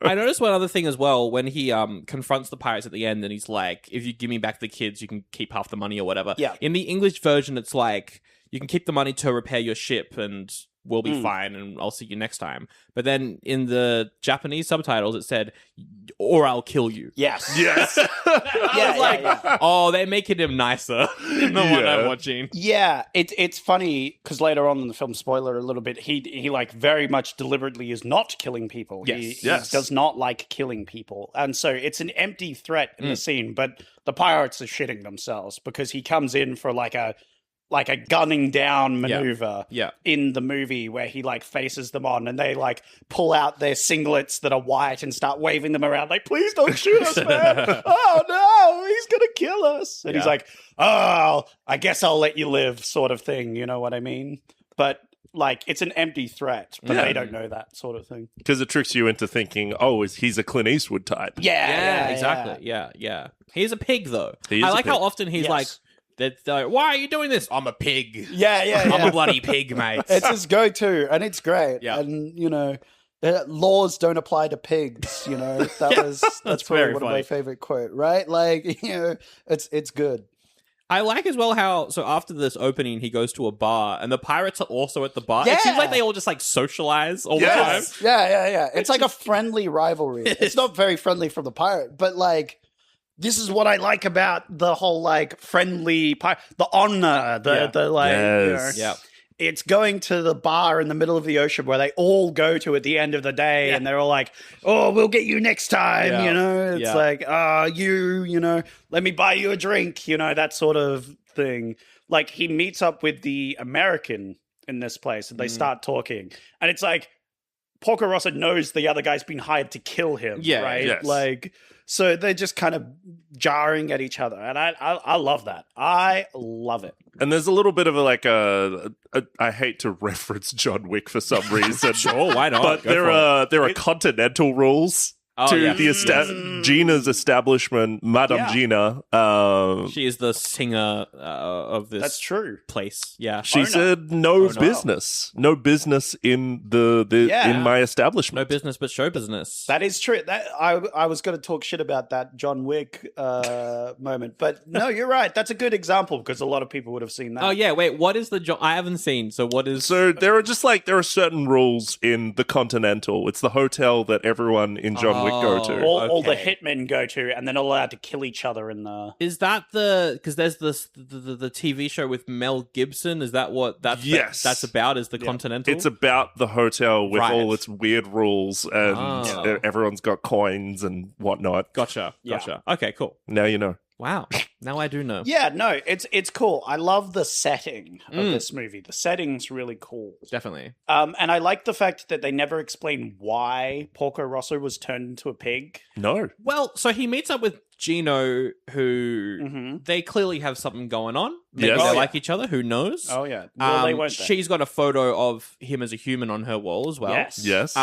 I noticed one other thing as well when he confronts the pirates at the end and he's like, if you give me back the kids, you can keep half the money or whatever. Yeah. In the English version, it's like, you can keep the money to repair your ship and we'll be fine and I'll see you next time. But then in the Japanese subtitles, it said, or I'll kill you. Yes. Yes. I was like, oh, they're making him nicer than the one I'm watching. Yeah, it's funny because later on in the film, spoiler a little bit, he like very much deliberately is not killing people. He does not like killing people, and so it's an empty threat in the scene. But the pirates are shitting themselves because he comes in for like a gunning down maneuver in the movie where he like faces them on and they like pull out their singlets that are white and start waving them around like, please don't shoot us, man. Oh no, he's gonna kill us. And he's like, oh, I guess I'll let you live, sort of thing. You know what I mean? But like, it's an empty threat, but they don't know that sort of thing. Because it tricks you into thinking, oh, he's a Clint Eastwood type. Yeah, exactly. Yeah. He's a pig though. I like how often he's like, they're like, why are you doing this? I'm a pig. I'm a bloody pig, mate. It's his go-to, and it's great. Yeah. And, you know, laws don't apply to pigs, you know. That's probably very one funny. of my favorite quote, right? Like, you know, it's good. I like as well how, so after this opening, he goes to a bar, and the pirates are also at the bar. Yeah. It seems like they all just, like, socialize all the time. Yeah. It's like a friendly rivalry. It's not very friendly from the pirate, but like, this is what I like about the whole like friendly the honor, the like, Yes. Yeah. It's going to the bar in the middle of the ocean where they all go to at the end of the day, and they're all like, "Oh, we'll get you next time." Yeah. You know, it's Yeah. like, you know, let me buy you a drink. You know, that sort of thing. Like he meets up with the American in this place, and they start talking, and it's like Porco Rosso knows the other guy's been hired to kill him. Yeah, right. yes. Like, so they're just kind of jarring at each other, and I love that. I love it. And there's a little bit of I hate to reference John Wick for some reason. Sure, why not? But Go for it. there are continental rules to yeah. the Gina's establishment, Madame Yeah. Gina. She is the singer of this That's true. place. Yeah. She no. said no business in in my No establishment. business but show business. That is true. That I was going to talk shit about that John Wick moment, but no, you're right. That's a good example because a lot of people would have seen that. Oh, yeah. Wait, what is the... I haven't seen, so what is... So there are certain rules in the Continental. It's the hotel that everyone in John Wick go to. All the Okay. hitmen go to, and they're not allowed to kill each other in the. Is that because there's the TV show with Mel Gibson? Is that what Yes. that's about? Is the Continental? It's about the hotel with Right. all its weird rules, and Oh. everyone's got coins and whatnot. Gotcha. Okay, cool. Now you know. Wow. Now I do know. Yeah, no, it's cool. I love the setting of this movie. The setting's really cool. Definitely. And I like the fact that they never explain why Porco Rosso was turned into a pig. No. Well, so he meets up with Gino, who they clearly have something going on. Maybe Yes. they Oh, like each other. Who knows? Oh yeah, well they won't. She's got a photo of him as a human on her wall as well. Yes.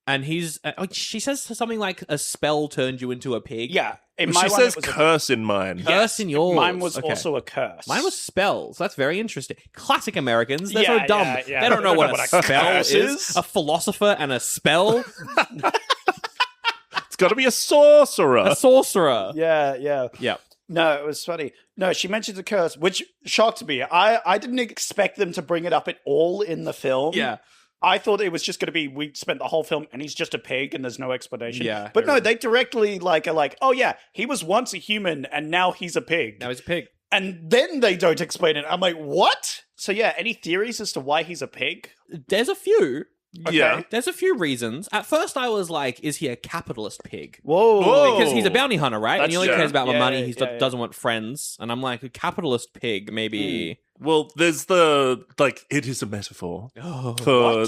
And he's. She says something like a spell turned you into a pig. Yeah, in She my one, says it was a curse in mine. Curse in yours. Mine was Okay. also a curse. Mine was spells. That's very interesting. Classic Americans. They're Yeah, so dumb. yeah. They don't know what a spell curse is. is. A philosopher and a spell. It's got to be a sorcerer. A sorcerer. Yeah. Yeah. No, it was funny. No, she mentions a curse, which shocked me. I didn't expect them to bring it up at all in the film. Yeah. I thought it was just going to be, we spent the whole film and he's just a pig and there's no explanation. Yeah. But no, they directly are like, oh yeah, he was once a human and now he's a pig. Now he's a pig. And then they don't explain it. I'm like, what? So yeah, any theories as to why he's a pig? There's a few. Yeah. There's a few reasons. At first, I was like, is he a capitalist pig? Whoa. Because he's a bounty hunter, right? And he only That's- cares about my yeah, money. He yeah. doesn't want friends. And I'm like, a capitalist pig, maybe. Well, there's it is a metaphor Oh, for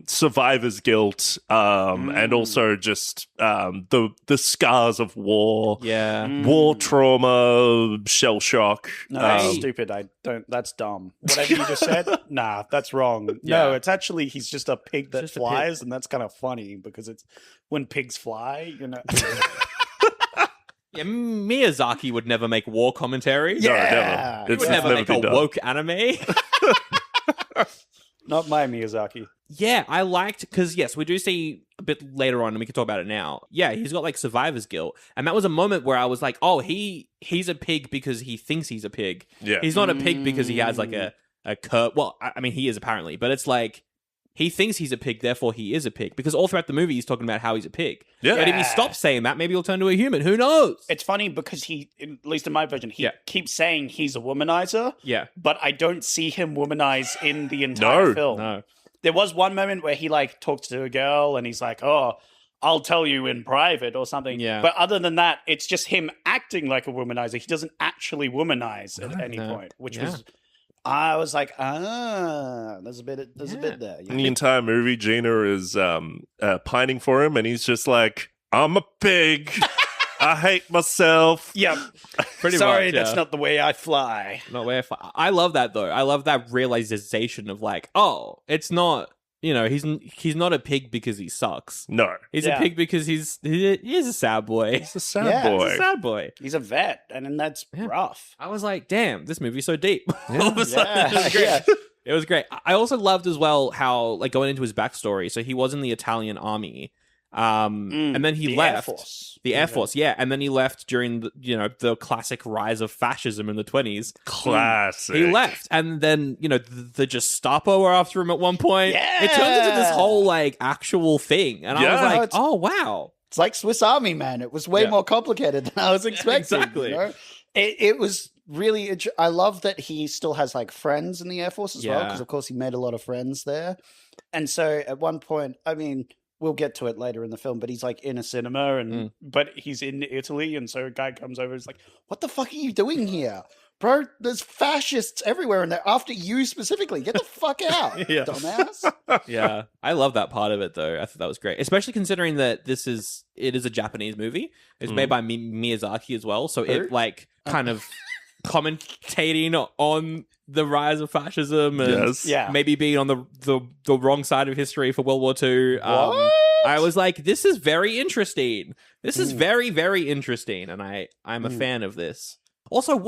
survivor's guilt, and also just the scars of war, yeah. war trauma, shell shock. No, that's stupid. I don't. That's dumb. Whatever you just said, nah, that's wrong. No, it's actually he's just a pig that Just a flies, and that's kind of funny because it's when pigs fly, you know. Yeah, Miyazaki would never make war commentary. No, Yeah. never. He It's would never make a been done. woke anime. Not my Miyazaki. Yeah, I liked, because yes, we do see a bit later on, and we can talk about it now. Yeah, he's got like survivor's guilt. And that was a moment where I was like, oh, he's a pig because he thinks he's a pig. Yeah. He's not a pig because he has like a cur. Well, I mean, he is apparently, but it's like, he thinks he's a pig, therefore he is a pig. Because all throughout the movie, he's talking about how he's a pig. Yeah. But if he stops saying that, maybe he'll turn to a human. Who knows? It's funny because he, at least in my version, he Yeah. keeps saying he's a womanizer. Yeah. But I don't see him womanize in the entire film. No. There was one moment where he like talks to a girl and he's like, "Oh, I'll tell you in private" or something. Yeah. But other than that, it's just him acting like a womanizer. He doesn't actually womanize at any point, which was. I was like, there's a bit there. In the entire movie, Gina is pining for him, and he's just like, "I'm a pig. I hate myself." Yep. Pretty Sorry, much, that's yeah. not the way I fly. Not where I love that though. I love that realization of like, oh, it's not, he's not a pig because he sucks. No, He's Yeah. a pig because he's a sad boy. he's a sad Yeah, boy. He's a sad boy. He's a vet, and that's rough. I was like, damn, this movie's so deep. All of a sudden, Yeah. it was great. Yeah. It was great. I also loved as well how, like, going into his backstory. So he was in the Italian army. And then he left. Air Force. The Air Force, yeah. And then he left during the classic rise of fascism in the 20s. Classic. He left. And then, the Gestapo were after him at one point. Yeah. It turned into this whole, like, actual thing. And I was like, oh, wow. It's like Swiss Army Man. It was way more complicated than I was expecting. Exactly. It was really. I love that he still has like friends in the Air Force as well, because of course he made a lot of friends there. And so at one point, I mean, we'll get to it later in the film, but he's like in a cinema, and but he's in Italy, and so a guy comes over and is like, "What the fuck are you doing here?" Bro, there's fascists everywhere, and they're after you specifically. Get the fuck out, dumbass. Yeah, I love that part of it, though. I thought that was great, especially considering that it is a Japanese movie. It's made by Miyazaki as well, so it like kind of commentating on the rise of fascism and maybe being on the wrong side of history for World War II. I was like, this is very interesting. This is very, very interesting, and I'm a fan of this. Also,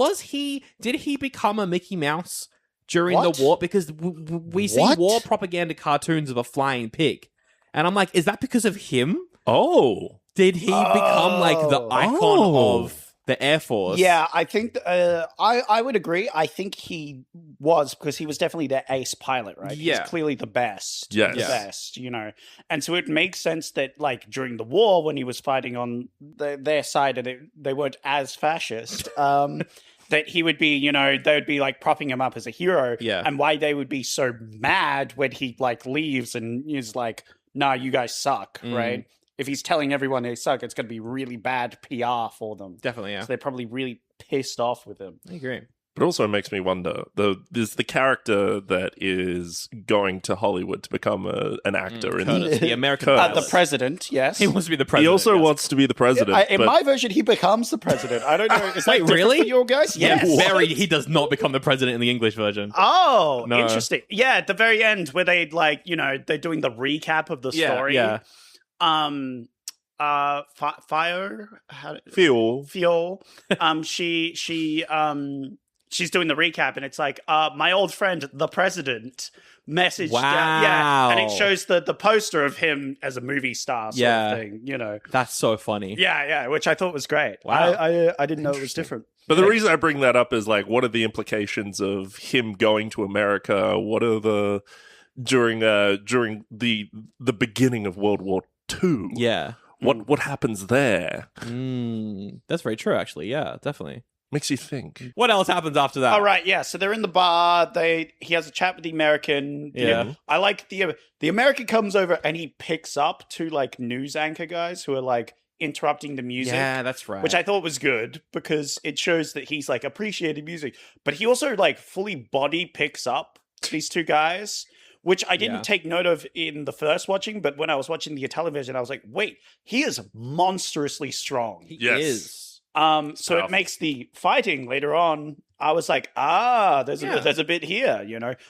did he become a Mickey Mouse during the war? Because we see war propaganda cartoons of a flying pig. And I'm like, is that because of him? Oh. Did he become like the icon of the Air Force? Yeah, I think I would agree. I think he was, because he was definitely the ace pilot, right? Yeah. He's clearly the best. Yes. The best, And so it makes sense that, like, during the war, when he was fighting on their side and they weren't as fascist, that he would be, they would be, like, propping him up as a hero. Yeah. And why they would be so mad when he, like, leaves and is like, nah, you guys suck, right? If he's telling everyone they suck, it's going to be really bad PR for them. Definitely, yeah. So they're probably really pissed off with him. I agree. But also it makes me wonder, there's the character that is going to Hollywood to become an actor. The American pilot. The president, yes. He wants to be the president. He also wants to be the president. In my version, he becomes the president. I don't know. Is that different really? for your guys? Yes. He does not become the president in the English version. Oh, No. interesting. Yeah, at the very end where they, like, they're doing the recap of the story. Yeah. Fuel. She's doing the recap, and it's like, my old friend, the president, messaged. Wow. And it shows the poster of him as a movie star sort of thing, That's so funny. Yeah, which I thought was great. Wow. I didn't know it was different. But the reason I bring that up is, like, what are the implications of him going to America? What are the during the beginning of World War II? Yeah. What happens there? That's very true, actually. Yeah, definitely. Makes you think. What else happens after that? All right, yeah. So they're in the bar. He has a chat with the American. Yeah. I like the American comes over and he picks up two, like, news anchor guys who are, like, interrupting the music. Yeah, that's right. Which I thought was good because it shows that he's, like, appreciating music. But he also, like, fully body picks up these two guys, which I didn't take note of in the first watching, but when I was watching the Italian version, I was like, wait, he is monstrously strong. He Yes. is. So it makes the fighting later on, I was like, there's a bit here,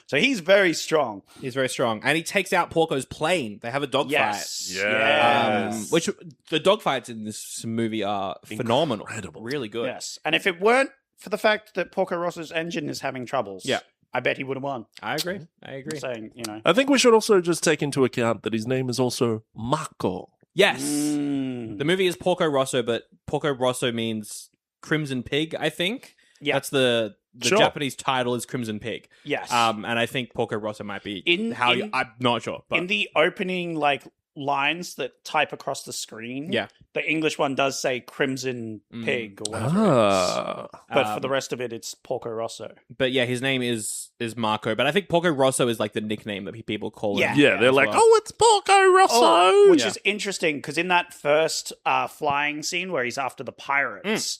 So he's very strong. He's very strong. And he takes out Porco's plane. They have a dogfight. Yes. Yes. Which the dogfights in this movie are phenomenal. Incredible. Really good. Yes. And if it weren't for the fact that Porco Rosso's engine is having troubles, Yeah. I bet he would have won. I agree. I'm saying, I think we should also just take into account that his name is also Mako. Yes. The movie is Porco Rosso, but Porco Rosso means Crimson Pig, I think. Yeah. That's the Sure. Japanese title is Crimson Pig. Yes. And I think Porco Rosso might be I'm not sure. But in the opening, like, lines that type across the screen, the English one does say Crimson Pig or whatever. But for the rest of it, it's Porco Rosso. But yeah, his name is Marco. But I think Porco Rosso is like the nickname that people call him. Yeah, they're like, well. it's Porco Rosso. Which is interesting because in that first flying scene where he's after the pirates,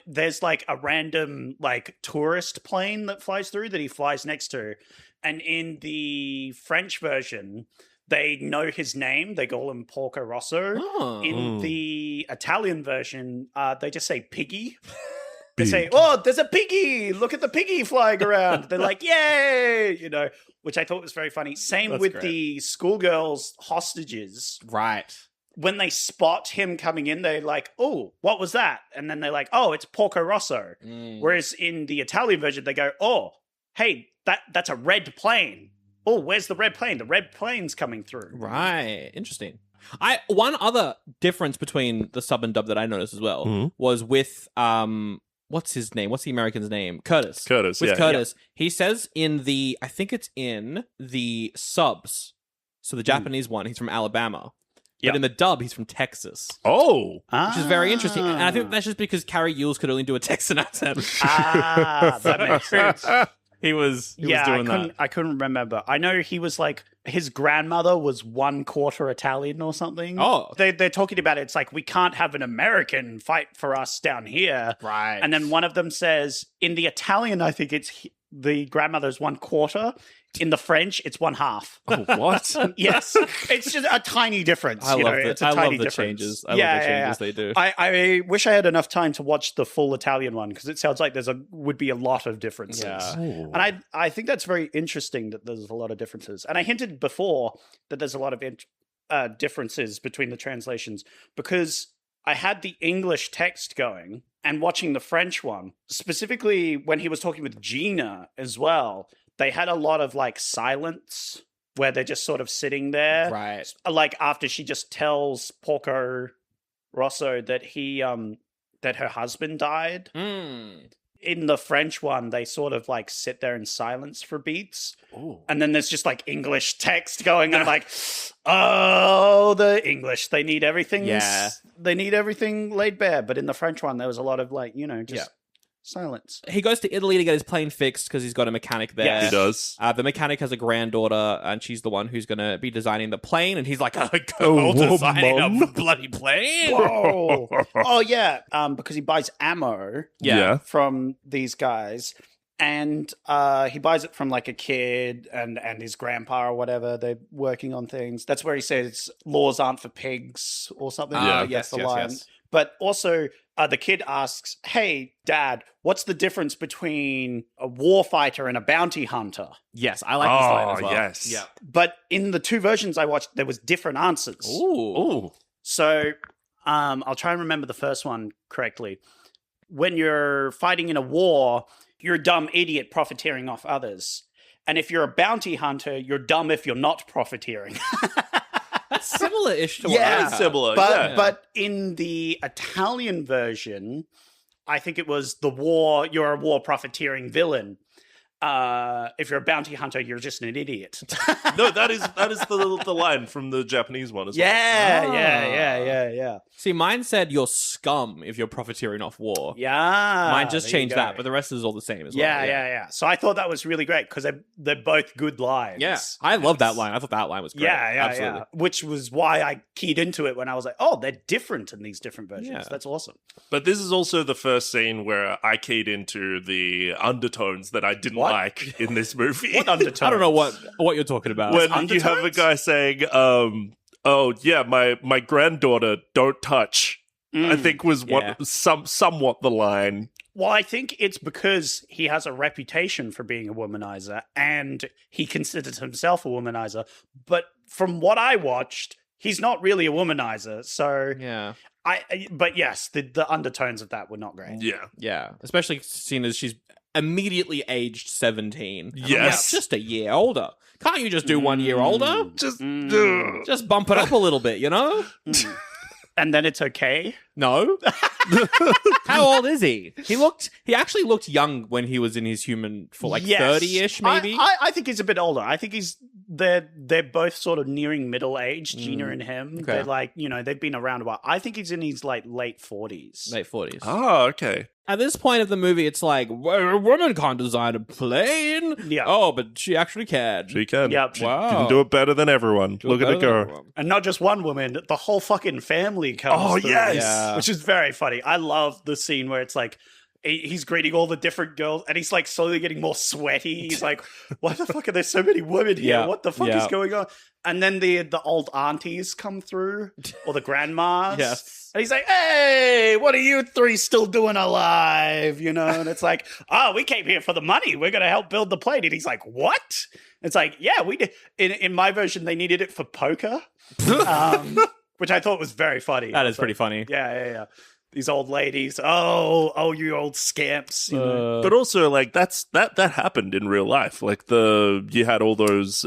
there's like a random, like, tourist plane that flies through that he flies next to. And in the French version, they know his name. They call him Porco Rosso. Oh. In the Italian version, they just say piggy. They say, there's a piggy. Look at the piggy flying around. They're like, yay, which I thought was very funny. Same with the schoolgirls hostages. Right. When they spot him coming in, they're like, oh, what was that? And then they're like, oh, it's Porco Rosso. Whereas in the Italian version, they go, oh, hey, that's a red plane. Oh, where's the red plane? The red plane's coming through. Right. Interesting. One other difference between the sub and dub that I noticed as well was with what's his name? What's the American's name? Curtis. With Curtis, he says I think it's in the subs. So the Japanese one, he's from Alabama. But in the dub, he's from Texas. Oh. Which is very interesting. And I think that's just because Carrie Yules could only do a Texan accent. That makes sense. He was doing that. I couldn't remember. I know he was like, his grandmother was 1/4 Italian or something. Oh. They're talking about it. It's like, we can't have an American fight for us down here. Right. And then one of them says, in the Italian, I think it's the grandmother's 1/4. In the French, it's 1/2. Oh, what? Yes. It's just a tiny difference. I love it's a tiny the difference. changes. I love the changes they do. I wish I had enough time to watch the full Italian one because it sounds like would be a lot of differences. Yeah. And I think that's very interesting that there's a lot of differences. And I hinted before that there's a lot of differences between the translations because I had the English text going and watching the French one, specifically when he was talking with Gina as well. They had a lot of like silence where they're just sort of sitting there. Right. Like after she just tells Porco Rosso that that her husband died. In the French one, they sort of like sit there in silence for beats. Ooh. And then there's just like English text going and like, oh, the English. They need everything. Yeah. They need everything laid bare. But in the French one, there was a lot of like, just silence. He goes to Italy to get his plane fixed because he's got a mechanic there. He does. The mechanic has a granddaughter, and she's the one who's going to be designing the plane. And he's like, designing a bloody plane? Whoa. Oh, yeah. Because he buys ammo from these guys. And he buys it from like a kid and his grandpa or whatever. They're working on things. That's where he says laws aren't for pigs or something. Yes. But also, the kid asks, hey, Dad, what's the difference between a warfighter and a bounty hunter? Yes, I like this line as well. Yes. Yeah. But in the two versions I watched, there was different answers. Ooh. So I'll try and remember the first one correctly. When you're fighting in a war, you're a dumb idiot profiteering off others. And if you're a bounty hunter, you're dumb if you're not profiteering. That's similar-ish to what I It's similar. But in the Italian version, I think it was you're a war profiteering villain. If you're a bounty hunter, you're just an idiot. No, that is the line from the Japanese one as well. Yeah. See, mine said you're scum if you're profiteering off war. Yeah. Mine just there changed you go. that, but the rest is all the same as well. Yeah. So I thought that was really great because they're both good lines. Yeah, I love that line. I thought that line was great. Yeah. Which was why I keyed into it when I was like, oh, they're different in these different versions. Yeah. That's awesome. But this is also the first scene where I keyed into the undertones that I didn't like in this movie. What undertones? I don't know what you're talking about. When you have a guy saying, oh, yeah, my granddaughter, don't touch, I think was somewhat the line. Well, I think it's because he has a reputation for being a womanizer and he considers himself a womanizer. But from what I watched, he's not really a womanizer. So yeah. But yes, the undertones of that were not great. Yeah. Especially seeing as she's immediately aged 17. Yes. Just a year older. Can't you just do 1 year older? Just bump it up a little bit, you know? And then it's okay? No. How old is he? He actually looked young when he was in his human for 30-ish maybe. I think he's a bit older. I think they're both sort of nearing middle age, Gina and him. Okay. They're like, they've been around a while. I think he's in his like late 40s. Late 40s. Oh, okay. At this point of the movie, it's like, well, a woman can't design a plane. Yeah. Oh, but she actually can. She can. Yep. She Wow. can do it better than everyone. Look at her go. And not just one woman, the whole fucking family comes Oh, through. yes. Yeah. Which is very funny. I love the scene where it's like, he's greeting all the different girls and he's like slowly getting more sweaty. He's like, why the fuck are there so many women here? Yeah. What the fuck is going on? And then the old aunties come through, or the grandmas. Yes. And he's like, hey, what are you three still doing alive? And it's like, we came here for the money. We're going to help build the plane. And he's like, what? It's like, yeah, we did. In my version, they needed it for poker, which I thought was very funny. That is pretty funny. Yeah. these old ladies. Oh, you old scamps. You know? But also, like that happened in real life. Like you had all those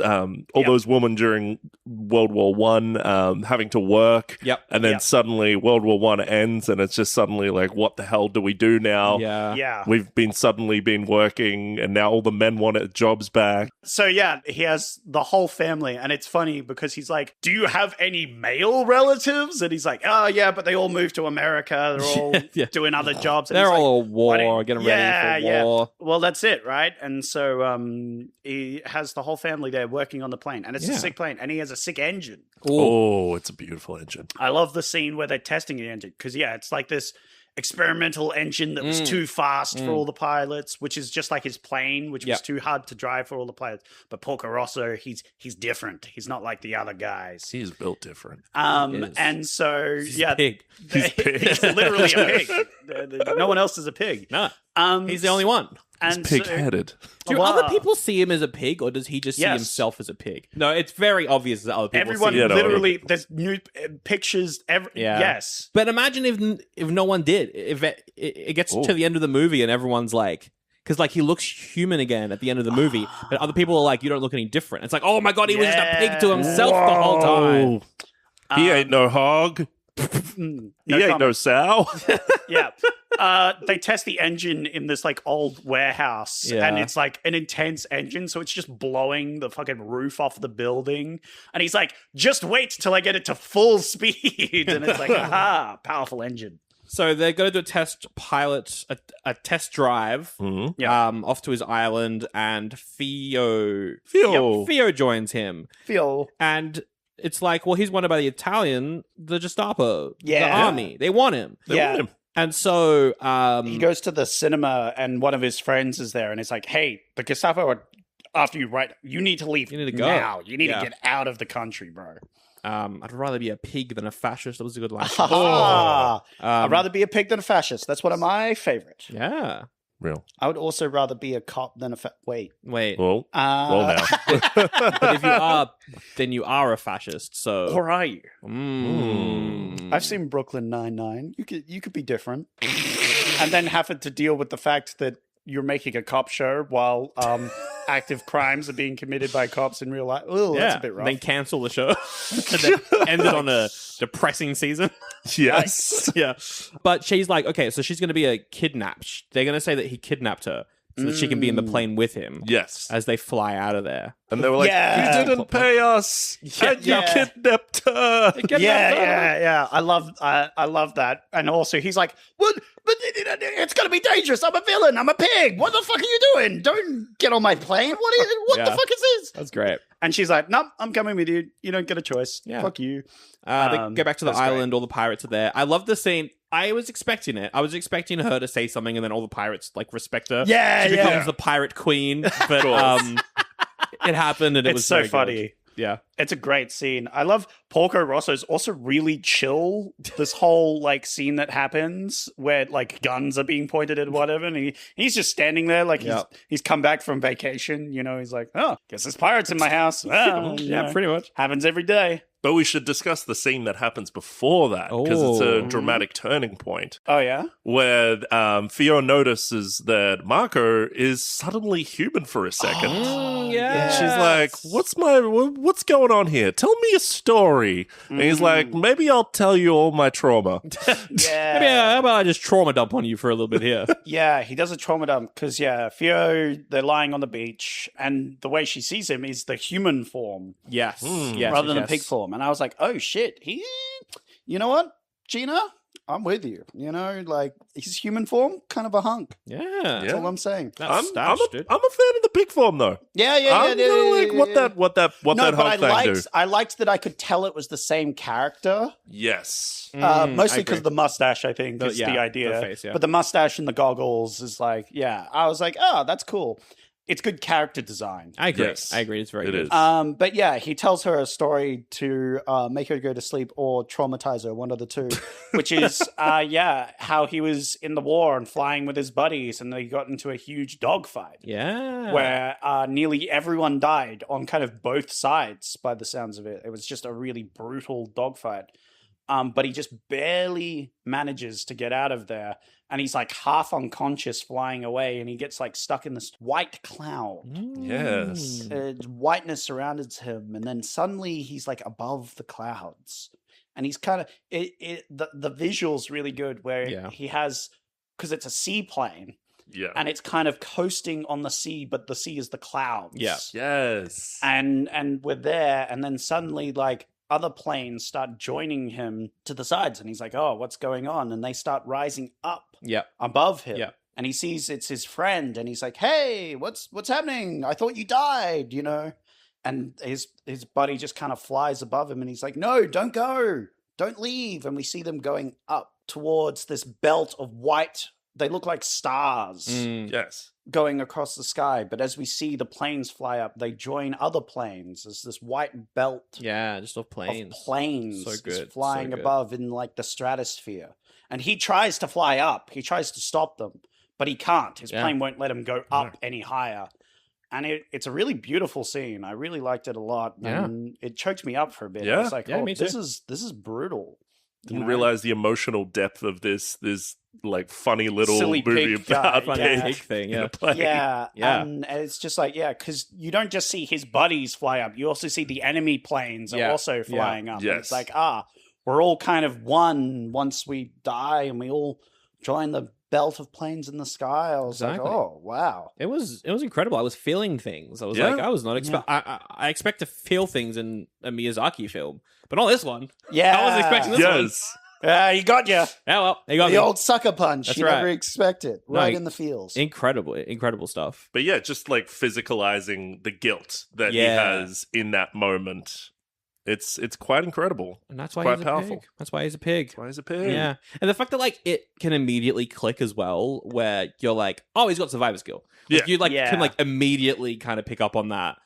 women during World War One having to work. Yep. And then suddenly World War One ends, and it's just suddenly like, what the hell do we do now? Yeah. We've suddenly been working, and now all the men want their jobs back. So yeah, he has the whole family, and it's funny because he's like, "Do you have any male relatives?" And he's like, "Oh yeah, but they all moved to America. They're all doing other jobs. And They're he's all like, at war, getting ready for war." Well, that's it, right? And so he has the whole family there working on the plane, and it's a sick plane, and he has a sick engine. Oh, it's a beautiful engine. I love the scene where they're testing the engine because it's like this experimental engine that was too fast for all the pilots, which is just like his plane, which was too hard to drive for all the pilots. But Porco Rosso, he's different. He's not like the other guys. He's built different. And so He's a pig. He's literally a pig. No one else is a pig. No, he's the only one. He's pig-headed. Do other people see him as a pig, or does he just see himself as a pig? No, it's very obvious that other people Everyone see him. literally, there's new pictures. Yes. But imagine if no one did. If it gets to the end of the movie and everyone's like... Because, like, he looks human again at the end of the movie, but other people are like, you don't look any different. It's like, oh my god, he was just a pig to himself the whole time. He ain't no hog. He ain't no sow. Yeah. They test the engine in this like old warehouse, and it's like an intense engine, so it's just blowing the fucking roof off the building. And he's like, "Just wait till I get it to full speed." And it's like, aha, powerful engine. So they're going to do a test drive, off to his island, and Theo joins him. And it's like, well, he's wanted by the Gestapo, the army. They want him. They want him. And so he goes to the cinema, and one of his friends is there, and it's like, "Hey, the Gestapo are after you, right? You need to leave. You need to go now. You need to get out of the country, bro." I'd rather be a pig than a fascist. That was a good line. I'd rather be a pig than a fascist. That's one of my favorites. Yeah. Real. I would also rather be a cop than a Wait. Well now. But if you are, then you are a fascist. So, or are you? Mm. I've seen Brooklyn Nine-Nine. You could be different, and then having to deal with the fact that you're making a cop show while active crimes are being committed by cops in real life. Oh, that's a bit rough. Then cancel the show. And then end it on a depressing season. Yes. Yeah. But she's like, okay, so she's going to be a kidnapped. They're going to say that he kidnapped her so that she can be in the plane with him. Yes. As they fly out of there. And they were like, you didn't pay us. And you kidnapped her. Yeah. I love that. And also he's like, what? But it's going to be dangerous. I'm a villain. I'm a pig. What the fuck are you doing? Don't get on my plane. What the fuck is this? That's great. And she's like, nope, I'm coming with you. You don't get a choice. Yeah. Fuck you. They go back to the island. All the pirates are there. I love the scene. I was expecting it. I was expecting her to say something and then all the pirates like respect her. Yeah, she becomes the pirate queen. But it happened and it was so very funny. Good. Yeah. It's a great scene. I love Porco Rosso's also really chill. This whole like scene that happens where like guns are being pointed at whatever, and he's just standing there like he's come back from vacation. You know, he's like, oh, guess there's pirates in my house. Well, pretty much happens every day. But we should discuss the scene that happens before that, because it's a dramatic turning point. Oh, yeah? Where Theo notices that Marco is suddenly human for a second. Yeah. She's like, what's going on here? Tell me a story. And he's like, maybe I'll tell you all my trauma. How about I just trauma dump on you for a little bit here? Yeah, he does a trauma dump because, Theo, they're lying on the beach, and the way she sees him is the human form. Yes. Rather than pig form. And I was like, oh, shit. You know what, Gina? I'm with you. You know, like, his human form, kind of a hunk. Yeah. That's all I'm saying. I'm a fan of the pig form, though. Yeah. What that hunk thing do. I liked that I could tell it was the same character. Yes. Mostly because the mustache, I think, is the idea. The face, But the mustache and the goggles is like, I was like, oh, that's cool. It's good character design. I agree. Yes. I agree. It's very good. But yeah, he tells her a story to make her go to sleep or traumatize her, one of the two, which is, how he was in the war and flying with his buddies and they got into a huge dogfight. Yeah. Where nearly everyone died on kind of both sides by the sounds of it. It was just a really brutal dogfight. but he just barely manages to get out of there. And he's like half unconscious flying away, and he gets like stuck in this white cloud. Yes. Whiteness surrounds him, and then suddenly he's like above the clouds. And he's kind of the visual's really good where he has, because it's a seaplane. Yeah. And it's kind of coasting on the sea, but the sea is the clouds. Yeah. Yes. And we're there, and then suddenly like other planes start joining him to the sides, and he's like, "Oh, what's going on?" And they start rising up above him. Yeah. And he sees it's his friend, and he's like, "Hey, what's happening? I thought you died, you know?" And his buddy just kind of flies above him, and he's like, "No, don't go. Don't leave." And we see them going up towards this belt of white. They look like stars Yes. going across the sky. But as we see the planes fly up, they join other planes. There's this white belt Yeah, just of planes. of planes So is good, flying so good. above in like the stratosphere. And he tries to fly up. He tries to stop them, but he can't. His plane won't let him go up any higher. And it's a really beautiful scene. I really liked it a lot. Yeah. And it choked me up for a bit. Yeah. I was like, Yeah, oh, me too. this is brutal. Didn't realize the emotional depth of this like funny little Silly movie pig guy, about Funny yeah. pig thing, in yeah. a plane. Yeah, Yeah. and it's just like, because you don't just see his buddies fly up, you also see the enemy planes are Yeah, also yeah. flying up. And Yes. it's like, we're all kind of one once we die, and we all join the belt of planes in the sky. I was Exactly. like, oh, wow. It was incredible. I was feeling things. I was Yeah. like, I was not expect. I expect to feel things in a Miyazaki film, but not this one. Yeah. I wasn't expecting this one. Yes. He got you. Yeah, well, they got The me. old sucker punch. That's You right. never expect it. No, Right in the feels. Incredible stuff. But yeah, just like physicalizing the guilt that he Yeah. has in that moment. It's quite incredible. And that's why Quite he's powerful. a pig. That's why he's a pig. Why is a pig? Yeah. And the fact that like it can immediately click as well, where you're like, oh, he's got survivor skill. Like, Yeah. you like Yeah. can like immediately kind of pick up on that.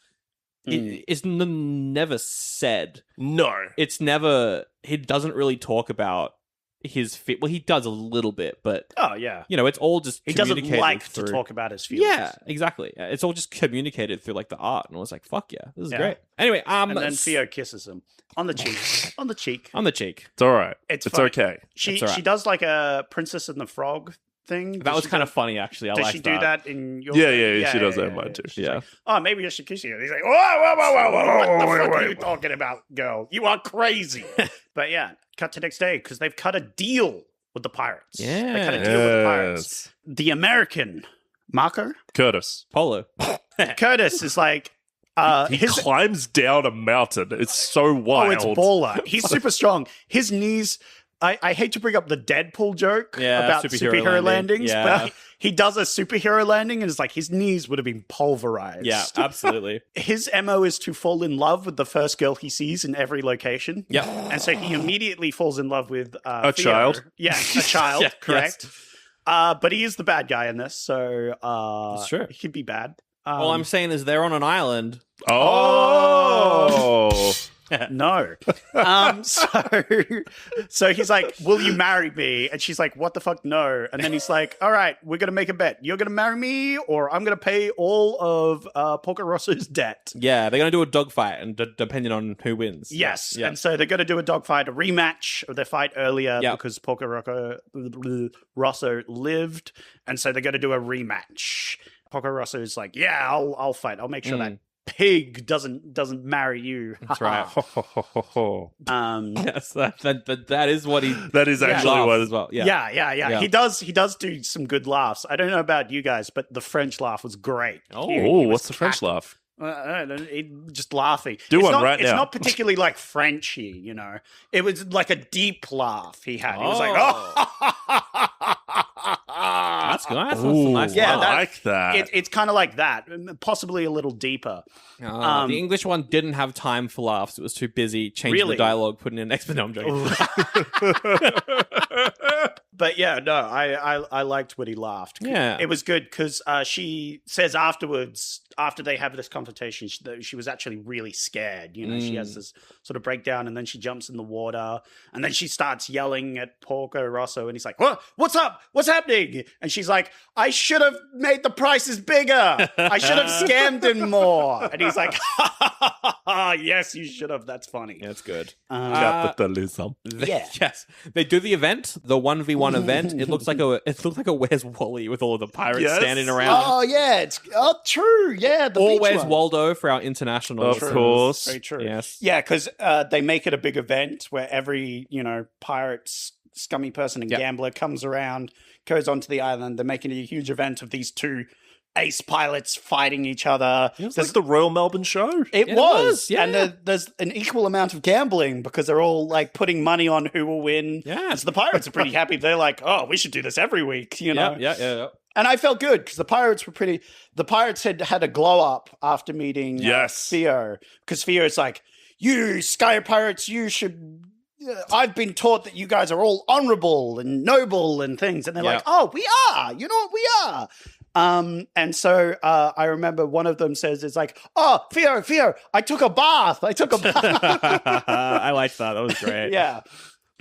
It's never said. No. It's never. He doesn't really talk about his fit. Well, he does a little bit, but Oh, yeah. you know, it's all just He doesn't communicated like through... to talk about his feelings. Yeah, exactly. It's all just communicated through like the art, and I was like, "Fuck yeah, this is Yeah. great." Anyway, And then Theo kisses him on the cheek. on the cheek. on the cheek. It's all right. It's It's fine. okay. She It's all right. she does like a Princess and the Frog thing. That was kind of funny, actually. I Does like she do that in your? Yeah, she does that in mine too. She's Yeah. like, oh, maybe I should kiss you. And he's like, whoa, what the fuck are you talking about, girl? You are crazy. But yeah, cut to next day because they've cut a deal with the pirates. They cut a Yeah. deal with the pirates. The American Marco Curtis. Polo. Curtis is like, He his climbs down a mountain. It's so wild. it's baller. He's super strong. His knees. I hate to bring up the Deadpool joke Yeah, about superhero superhero landing. landings, Yeah. but he does a superhero landing and it's like his knees would have been pulverized. Yeah, absolutely. His MO is to fall in love with the first girl he sees in every location. Yep. And so he immediately falls in love with A Theo. child. Yeah, a child, Yeah, correct. But he is the bad guy in this, so That's true. he could be bad. All I'm saying is they're on an island. Oh. No. So he's like, will you marry me? And she's like, what the fuck, no. And then he's like, all right, we're going to make a bet. You're going to marry me or I'm going to pay all of Porco Rosso's debt. Yeah, they're going to do a dogfight, and depending on who wins. Yes. Yeah. And so they're going to do a dogfight, a rematch of their fight earlier Yeah. because Porco Rosso lived. And so they're going to do a rematch. Porco Rosso is like, yeah, I'll fight. I'll make sure that pig doesn't marry you. That's right. Yes, that is what he. That is actually laughs what as well. Yeah. Yeah. He does do some good laughs. I don't know about you guys, but the French laugh was great. Oh, He was what's the French cackling. laugh? I don't know, just laughing. Do It's one not, right It's now. not particularly like Frenchy, you know. It was like a deep laugh he had. He was like, That's good. That's Ooh, some nice Yeah, I laugh. like that. It's kind of like that, possibly a little deeper. The English one didn't have time for laughs. It was too busy changing Really? the dialogue, putting in an exponent. No, I'm joking. But yeah, no, I liked when he laughed. Yeah. It was good because she says afterwards, after they have this confrontation, she was actually really scared. You know, she has this sort of breakdown, and then she jumps in the water, and then she starts yelling at Porco Rosso, and he's like, "What? What's up? What's happening?" And she's like, "I should have made the prices bigger. I should have scammed him more." And he's like, "Yes, you should have. That's funny." Yeah, that's good. Capitalism. Yes, they do the event, the 1v1 event. It looks like a Where's Wally with all of the pirates standing around. Oh yeah, it's true. Yeah, the Or beach Where's one. Waldo for our international. Of course. Very true. Yes. Yeah, because they make it a big event where every, pirates, scummy person and gambler comes around, goes onto the island. They're making a huge event of these two ace pilots fighting each other. It's like the Royal Melbourne Show. It was. Yeah. And there's an equal amount of gambling because they're all like putting money on who will win. Yeah. So the pirates are pretty happy. They're like, oh, we should do this every week, Yeah. And I felt good because the pirates had a glow up after meeting Theo. Because Theo's like, you Sky Pirates, you should... I've been taught that you guys are all honorable and noble and things. And they're like, oh, we are. You know what? We are. And so I remember one of them says, it's like, oh, Theo, I took a bath. I liked that. That was great. Yeah.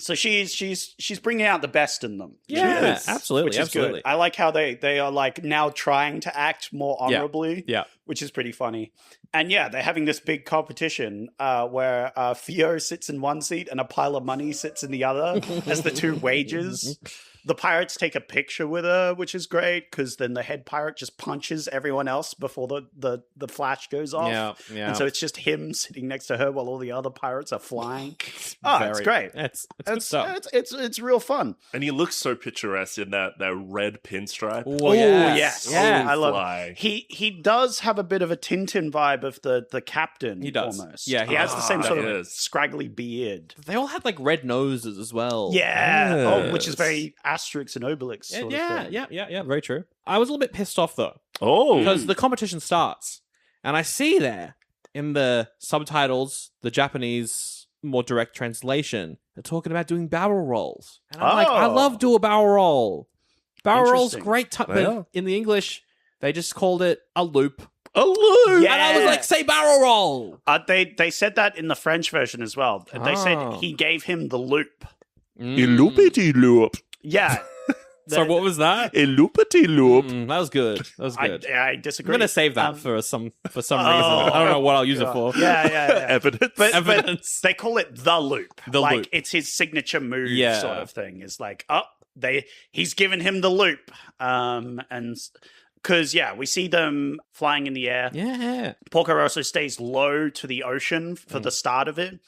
So she's bringing out the best in them. Yeah, absolutely. Which is good. I like how they are like now trying to act more honorably. Yeah. Which is pretty funny. And yeah, they're having this big competition where Theo sits in one seat and a pile of money sits in the other as the two wages. The pirates take a picture with her, which is great because then the head pirate just punches everyone else before the flash goes off. Yeah. And so it's just him sitting next to her while all the other pirates are flying. It's great. It's good stuff. It's real fun. And he looks so picturesque in that red pinstripe. Oh, yes. Yeah, I love it. He does have a bit of a Tintin vibe of the captain. He does. Almost. Yeah, he has the same sort of yes. scraggly beard. They all had like red noses as well. Yeah. Yes. Oh, which is very Asterix and Obelix sort of thing. Yeah. Very true. I was a little bit pissed off though. Oh. Because the competition starts, and I see there in the subtitles, the Japanese more direct translation, they're talking about doing barrel rolls. And I'm like, I love do a barrel roll. Barrel roll's great, but in the English, they just called it a loop. A loop! Yeah. And I was like, say barrel roll! They said that in the French version as well. They said he gave him the loop. A loopity loop. Yeah. So what was that? A loopity loop. That was good. That was good. I disagree. I'm going to save that for some reason. I don't know what I'll use it for. Yeah. Evidence. But they call it the loop. The like loop. It's his signature move Yeah. sort of thing. It's like, he's given him the loop. And because, we see them flying in the air. Yeah. Porco Rosso stays low to the ocean for the start of it.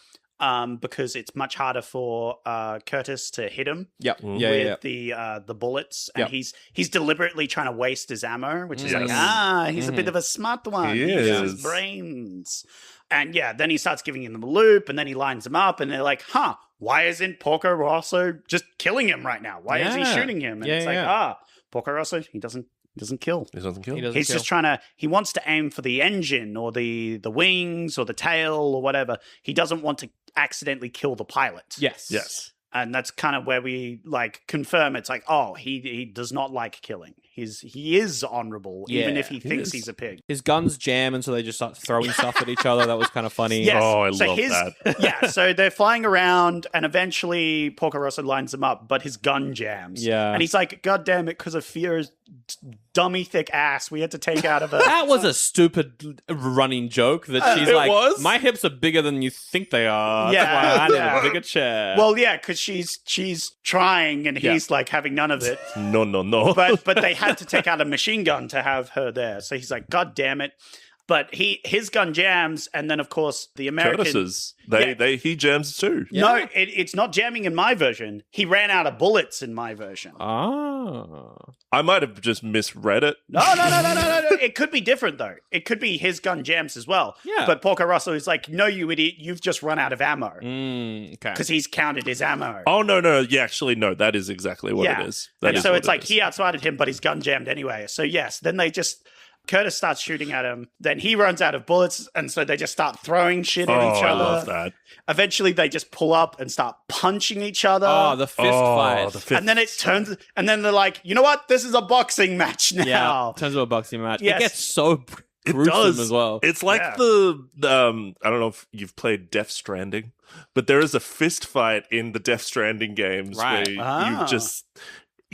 Because it's much harder for Curtis to hit him with the bullets, and he's deliberately trying to waste his ammo, which is like he's a bit of a smart one. He uses brains, and then he starts giving him the loop, and then he lines him up, and they're like, why isn't Porco Rosso just killing him right now? Why is he shooting him? And it's like, Porco Rosso, he doesn't kill. He doesn't kill. He's just he wants to aim for the engine or the wings or the tail or whatever. He doesn't want to accidentally kill the pilot. Yes. And that's kind of where we like confirm it's like, he does not like killing. He is honorable, even if he thinks he's a pig. His guns jam, and so they just start throwing stuff at each other. That was kind of funny. Yes. Oh, I love that. Yeah, so they're flying around, and eventually Porco Rosso lines them up, but his gun jams. Yeah. And he's like, God damn it, because of Fear's dummy thick ass, we had to take out of her. That was a stupid running joke that she's like, my hips are bigger than you think they are. Yeah. That's why I need a bigger chair. Well, yeah, because she's trying, and he's like having none of it. No. But they had to take out a machine gun to have her there. So he's like, God damn it. But his gun jams, and then of course the American Curtis's. He jams too. No, it's not jamming in my version. He ran out of bullets in my version. I might have just misread it. No. It could be different though. It could be his gun jams as well. Yeah. But Porco Rosso is like, no, you idiot, you've just run out of ammo. Okay. Because he's counted his ammo. Oh no. Yeah, actually no. That is exactly what it is. So it's like he outsmarted him, but his gun jammed anyway. So yes, then they just Curtis starts shooting at him. Then he runs out of bullets, and so they just start throwing shit at each other. I love that. Eventually, they just pull up and start punching each other. Oh, the fist fight. And then it turns, and then they're like, you know what? This is a boxing match now. Yeah, turns into a boxing match. Yes. It gets so gruesome does. as well. It's like the I don't know if you've played Death Stranding, but there is a fist fight in the Death Stranding games where you just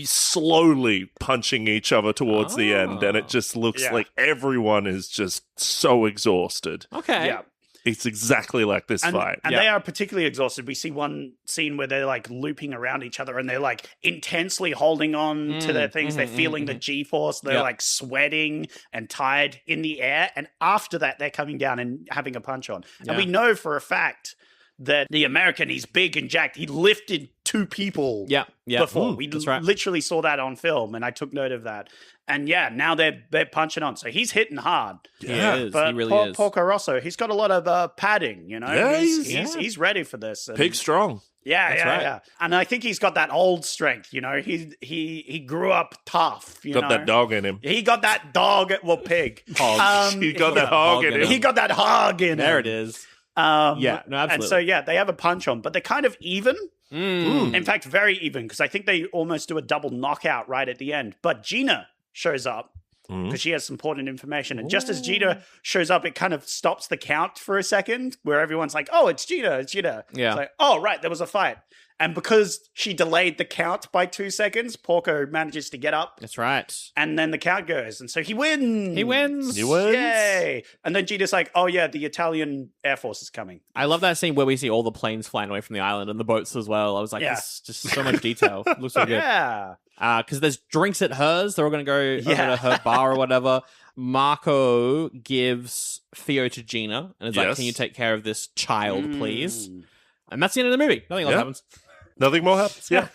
slowly punching each other towards the end, and it just looks like everyone is just so exhausted. Okay. Yeah. It's exactly like this fight. And they are particularly exhausted. We see one scene where they're like looping around each other and they're like intensely holding on to their things. They're feeling the G-force. They're like sweating and tired in the air. And after that, they're coming down and having a punch on. Yeah. And we know for a fact that the American, he's big and jacked. He lifted 2 people before. We literally saw that on film, and I took note of that. And now they're punching on. So he's hitting hard. Yeah, he is. But He really is. Porco Rosso, he's got a lot of padding, you know? Yeah, he's ready for this. And Pig strong. Yeah. And I think he's got that old strength, you know? He grew up tough, you know? Got that dog in him. He got that dog, Pig. He got that hog in him. He got that hog in him. There it is. Absolutely. And so, they have a punch on, but they're kind of even. In fact, very even, because I think they almost do a double knockout right at the end. But Gina shows up because she has some important information. And just as Gina shows up, it kind of stops the count for a second where everyone's like, oh, it's Gina. Yeah. It's like, oh, right, there was a fight. And because she delayed the count by 2 seconds, Porco manages to get up. That's right. And then the count goes. And so he wins. He wins. Yay. And then Gina's like, oh, yeah, the Italian Air Force is coming. I love that scene where we see all the planes flying away from the island and the boats as well. I was like, this just so much detail. It looks so good. Yeah. Because there's drinks at hers. They're all going to go over to her bar or whatever. Marco gives Theo to Gina and is like, can you take care of this child, please? And that's the end of the movie. Nothing else happens. Nothing more happens? Yeah.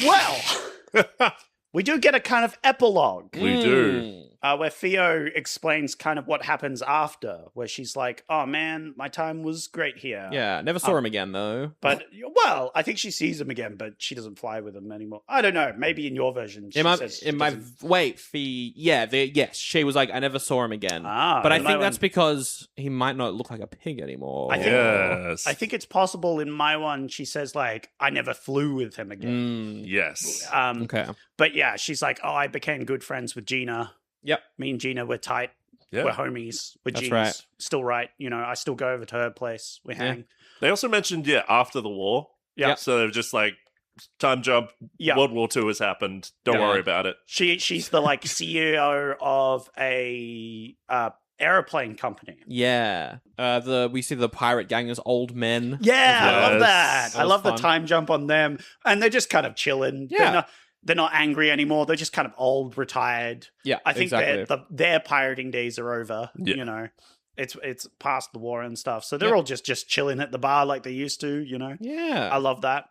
Well, we do get a kind of epilogue. We do. Where Theo explains kind of what happens after, where she's like, oh man, my time was great here. Yeah, never saw him again, though. But, well, I think she sees him again, but she doesn't fly with him anymore. I don't know. Maybe in your version, she says she doesn't. Yes, she was like, I never saw him again. But I think that's because he might not look like a pig anymore. I think it's possible in my one, she says like, I never flew with him again. Yes. Okay. But yeah, she's like, oh, I became good friends with Gina. Yep. Me and Gina, we're tight. Yeah. We're homies. We're G's. Right. Still right. You know, I still go over to her place. We hang. They also mentioned, after the war. Yeah. So they're just like, time jump, World War II has happened. Don't worry about it. She's the like CEO of a airplane company. Yeah. We see the pirate gang as old men. Yeah, I love that. That I love fun. the time jump on them. And they're just kind of chilling. Yeah. They're not angry anymore. They're just kind of old, retired. Yeah, I think exactly. their pirating days are over. Yeah. You know, it's past the war and stuff. So they're all just chilling at the bar like they used to. You know. Yeah. I love that.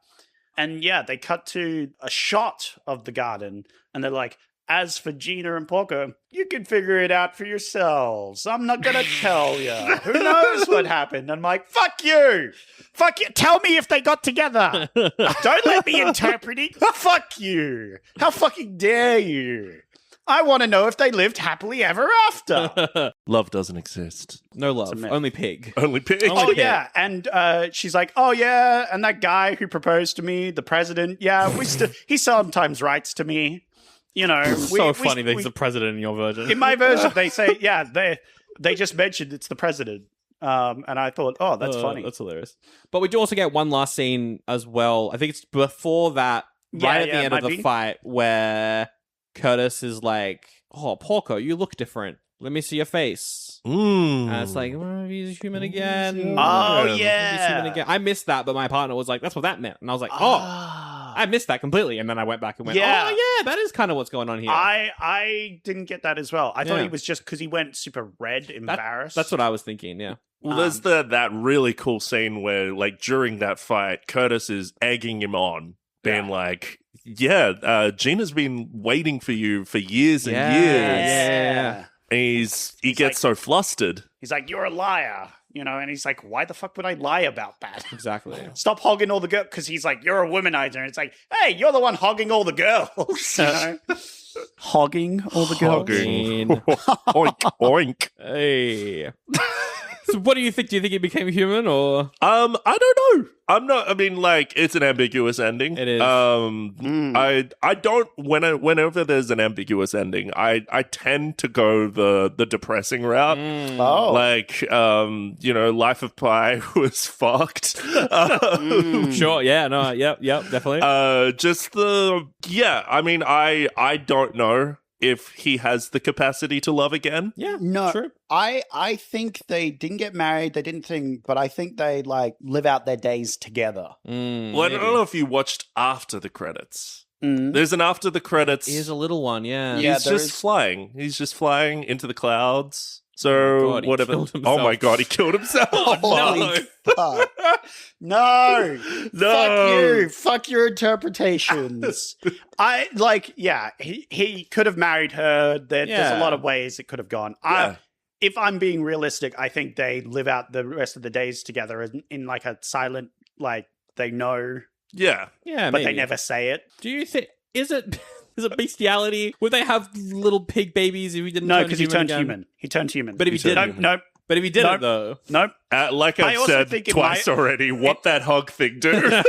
And they cut to a shot of the garden, and they're like, as for Gina and Porco, you can figure it out for yourselves. I'm not going to tell you. Who knows what happened? I'm like, fuck you. Fuck you. Tell me if they got together. Don't let me interpret it. Fuck you. How fucking dare you? I want to know if they lived happily ever after. Love doesn't exist. No love. Only pig. Only pig. Oh, yeah. And she's like, oh, yeah. And that guy who proposed to me, the president, he sometimes writes to me. You know, funny that he's the president in your version. In my version, they say, they just mentioned it's the president. And I thought, oh, that's funny. That's hilarious. But we do also get one last scene as well. I think it's before that, right at the end of the fight, where Curtis is like, oh, Porco, you look different. Let me see your face. And it's like, he's human again. Oh, He's human again. I missed that, but my partner was like, that's what that meant. And I was like, I missed that completely. And then I went back and went, that is kind of what's going on here. I didn't get that as well. I thought he was just because he went super red, embarrassed. That's what I was thinking, yeah. Well, there's that really cool scene where, like, during that fight, Curtis is egging him on, being like, Gina's been waiting for you for years and years. Yeah. And he gets like- so flustered. He's like, "You're a liar," and he's like, "Why the fuck would I lie about that?" Exactly. Stop hogging all the girls, because he's like, "You're a womanizer," and it's like, "Hey, you're the one hogging all the girls." Hogging all the girls. Hogging. Oink, oink. Hey. So what do you think? Do you think he became human or? I don't know. It's an ambiguous ending. It is. I don't, whenever there's an ambiguous ending, I tend to go the depressing route. Oh. Life of Pi was fucked. Sure. Yeah. No. Yep. Definitely. I don't know if he has the capacity to love again. Yeah. No, True. I think they didn't get married. They didn't think, but I think they live out their days together. Well, I don't know if you watched after the credits. There's an after the credits. He is a little one. Yeah. Yeah. He's just flying. He's just flying into the clouds. So God, he whatever. killed Oh my himself. god, he killed himself. Holy fuck. No. Fuck you. Fuck your interpretations. He could have married her. There's Yeah. a lot of ways it could have gone. Yeah. If I'm being realistic, I think they live out the rest of the days together in like a silent, like they know, Yeah. Yeah. but maybe. they never say it. Do you think? Is it bestiality? Would they have little pig babies if he didn't? No, turn because he human turned again? human. He turned human. But if he He turned didn't, human. Nope. but if he didn't though, Nope. Like I I've also said think in twice my- already, what that hog thing do?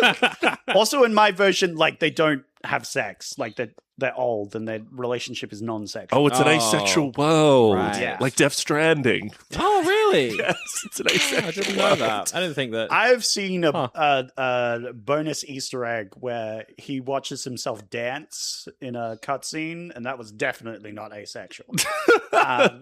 Also, in my version, like they don't have sex. Like they're old and their relationship is non-sexual. Oh, it's an Oh. asexual world. Right. Yeah. Like Death Stranding. oh really? Yes, it's an I asexual didn't know world. that. I didn't think that. I've seen a bonus Easter egg where he watches himself dance in a cutscene, and that was definitely not asexual.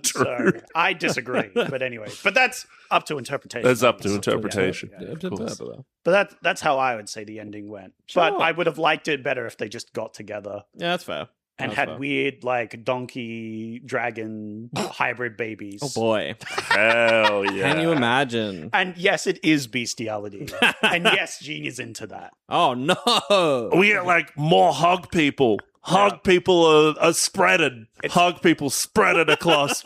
So I disagree. But anyway, but that's up to interpretation. That's up to obviously. interpretation. Yeah. Of course. But that's how I would say the ending went. Sure. But I would have liked it better if they just got together Yeah, that's fair. and That's had fair. weird like donkey dragon hybrid babies. Oh boy, Hell yeah. can you imagine? And yes, it is bestiality. And yes, Gene is into that. Oh no! We get like more hog people. Hog people are spreaded. Hog people spreaded across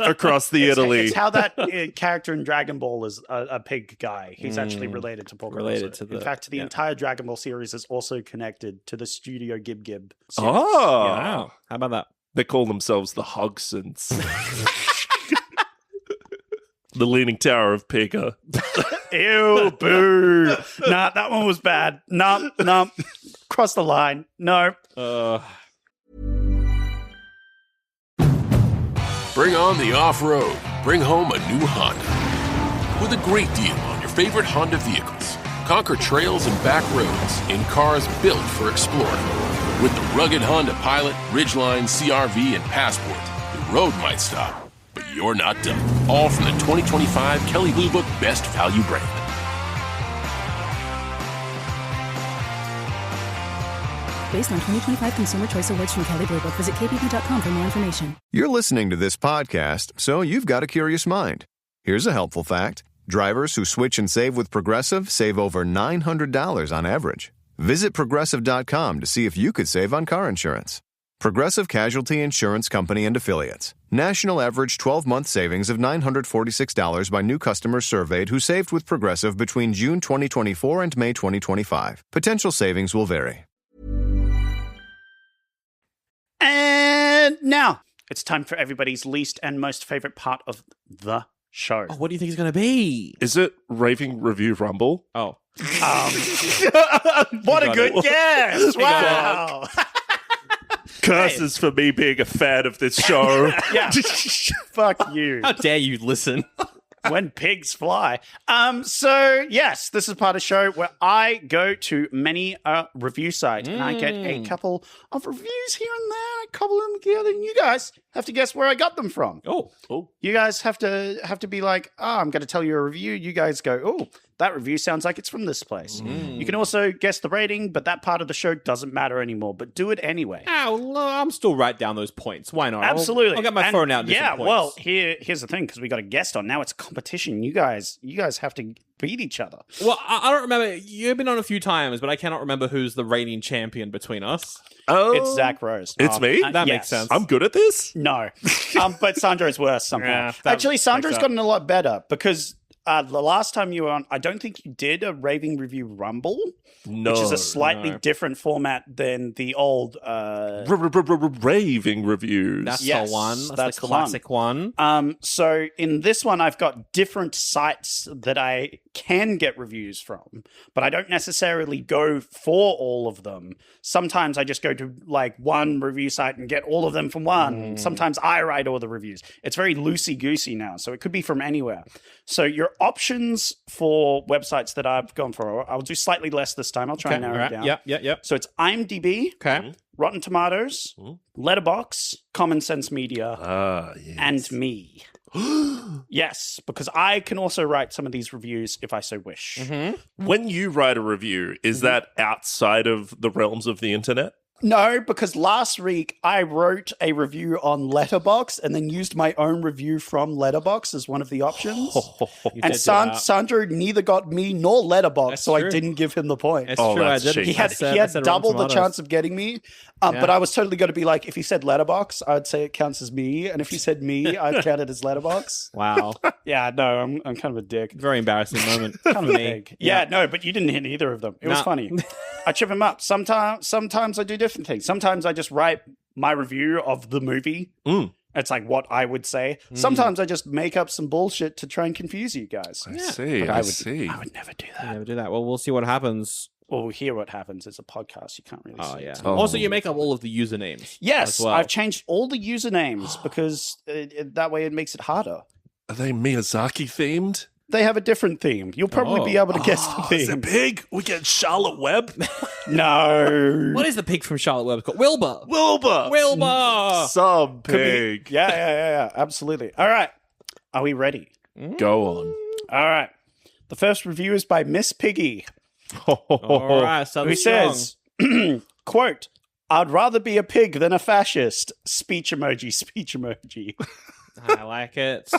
the Italy. It's how that character in Dragon Ball is a pig guy. He's actually related to Porco Related Rosso. to the- In fact, the yeah. entire Dragon Ball series is also connected to the Studio Ghibli series. Oh, Wow, how about that? they call themselves the Hogsons. The Leaning Tower of Pika. Ew, boo. Nah, that one was bad. Nah. Cross the line. No. Bring on the off-road. Bring home a new Honda. With a great deal on your favorite Honda vehicles. Conquer trails and back roads in cars built for exploring. With the rugged Honda Pilot, Ridgeline, CR-V, and Passport, the road might stop, but you're not done. All from the 2025 Kelley Blue Book Best Value brand. Based on 2025 Consumer Choice Awards from Kelley Blue Book. Visit kbb.com for more information. You're listening to this podcast, so you've got a curious mind. Here's a helpful fact. Drivers who switch and save with Progressive save over $900 on average. Visit Progressive.com to see if you could save on car insurance. Progressive Casualty Insurance Company and Affiliates. National average 12-month savings of $946 by new customers surveyed who saved with Progressive between June 2024 and May 2025. Potential savings will vary. And now it's time for everybody's least and most favorite part of the show. Oh, what do you think it's going to be? Is it Raving Review Rumble? Oh, What a got good it. guess! Wow. Curses for me being a fan of this show. Yeah. Fuck you. how dare you listen? When pigs fly. So yes, this is part of the show where I go to many review site and I get a couple of reviews here and there. I cobble them together, and you guys have to guess where I got them from. Oh, You guys have to be like, I'm going to tell you a review. You guys go, that review sounds like it's from this place. You can also guess the rating, but that part of the show doesn't matter anymore, but do it anyway. I'm still write down those points. Why not? Absolutely. I'll get my phone out and do some points. Well, here's the thing, because we got a guest on. Now it's competition. You guys have to beat each other. Well, I don't remember. You've been on a few times, but I cannot remember who's the reigning champion between us. Oh, It's Zac Rose. It's me? That makes sense. I'm good at this? No. But Sandro's worse somehow. Yeah, that Actually, Sandro's makes gotten a lot better because the last time you were on, I don't think you did a raving review rumble, No. which is a slightly different format than the old. Raving reviews. That's Yes, the one. That's that's the the one. classic one. So in this one, I've got different sites that I can get reviews from, but I don't necessarily go for all of them. Sometimes I just go to like one review site and get all of them from one. Sometimes I write all the reviews. It's very loosey-goosey now, so it could be from anywhere. So your options for websites that I've gone for, I'll do slightly less this time. I'll try and narrow it down. Yep. So it's IMDb, Okay. Rotten Tomatoes, Letterboxd, Common Sense Media, Yes. and me. Yes, because I can also write some of these reviews if I so wish. When you write a review, is that outside of the realms of the internet? No, because last week I wrote a review on Letterboxd and then used my own review from Letterboxd as one of the options. And Sandro neither got me nor Letterboxd, That's so true. I didn't give him the point. It's Oh, true. that's I did. cheap. He had Rotten double the Tomatoes. chance of getting me, but I was totally going to be like, if he said Letterboxd, I'd say it counts as me, and if he said me, I'd count it as Letterboxd. Wow. Yeah, no, I'm kind of a dick. Very embarrassing moment. Kind of for a me. pig. Yeah, no, but you didn't hit either of them. It was Nah. funny. I trip him up. Sometimes I do different things. Sometimes I just write my review of the movie. It's like what I would say. Sometimes I just make up some bullshit to try and confuse you guys. I see. But I would, see. I would never do that. Never do that. Well, we'll see what happens. Or we'll hear what happens. It's a podcast. You can't really Oh, see yeah. it. Oh. Also, you make up all of the usernames. Yes, as well. I've changed all the usernames because that way it makes it harder. Are they Miyazaki themed? They have a different theme. You'll probably be able to guess the Is it theme. big? We get Charlotte Webb. No. What is the pig from Charlotte Webb called? Wilbur. Wilbur. Wilbur. Some Could be- pig. Yeah. Absolutely. All right. Are we ready? Go on. All right. The first review is by Miss Piggy, All right. Southern who strong. says, quote, "I'd rather be a pig than a fascist." Speech emoji, speech emoji. I like it.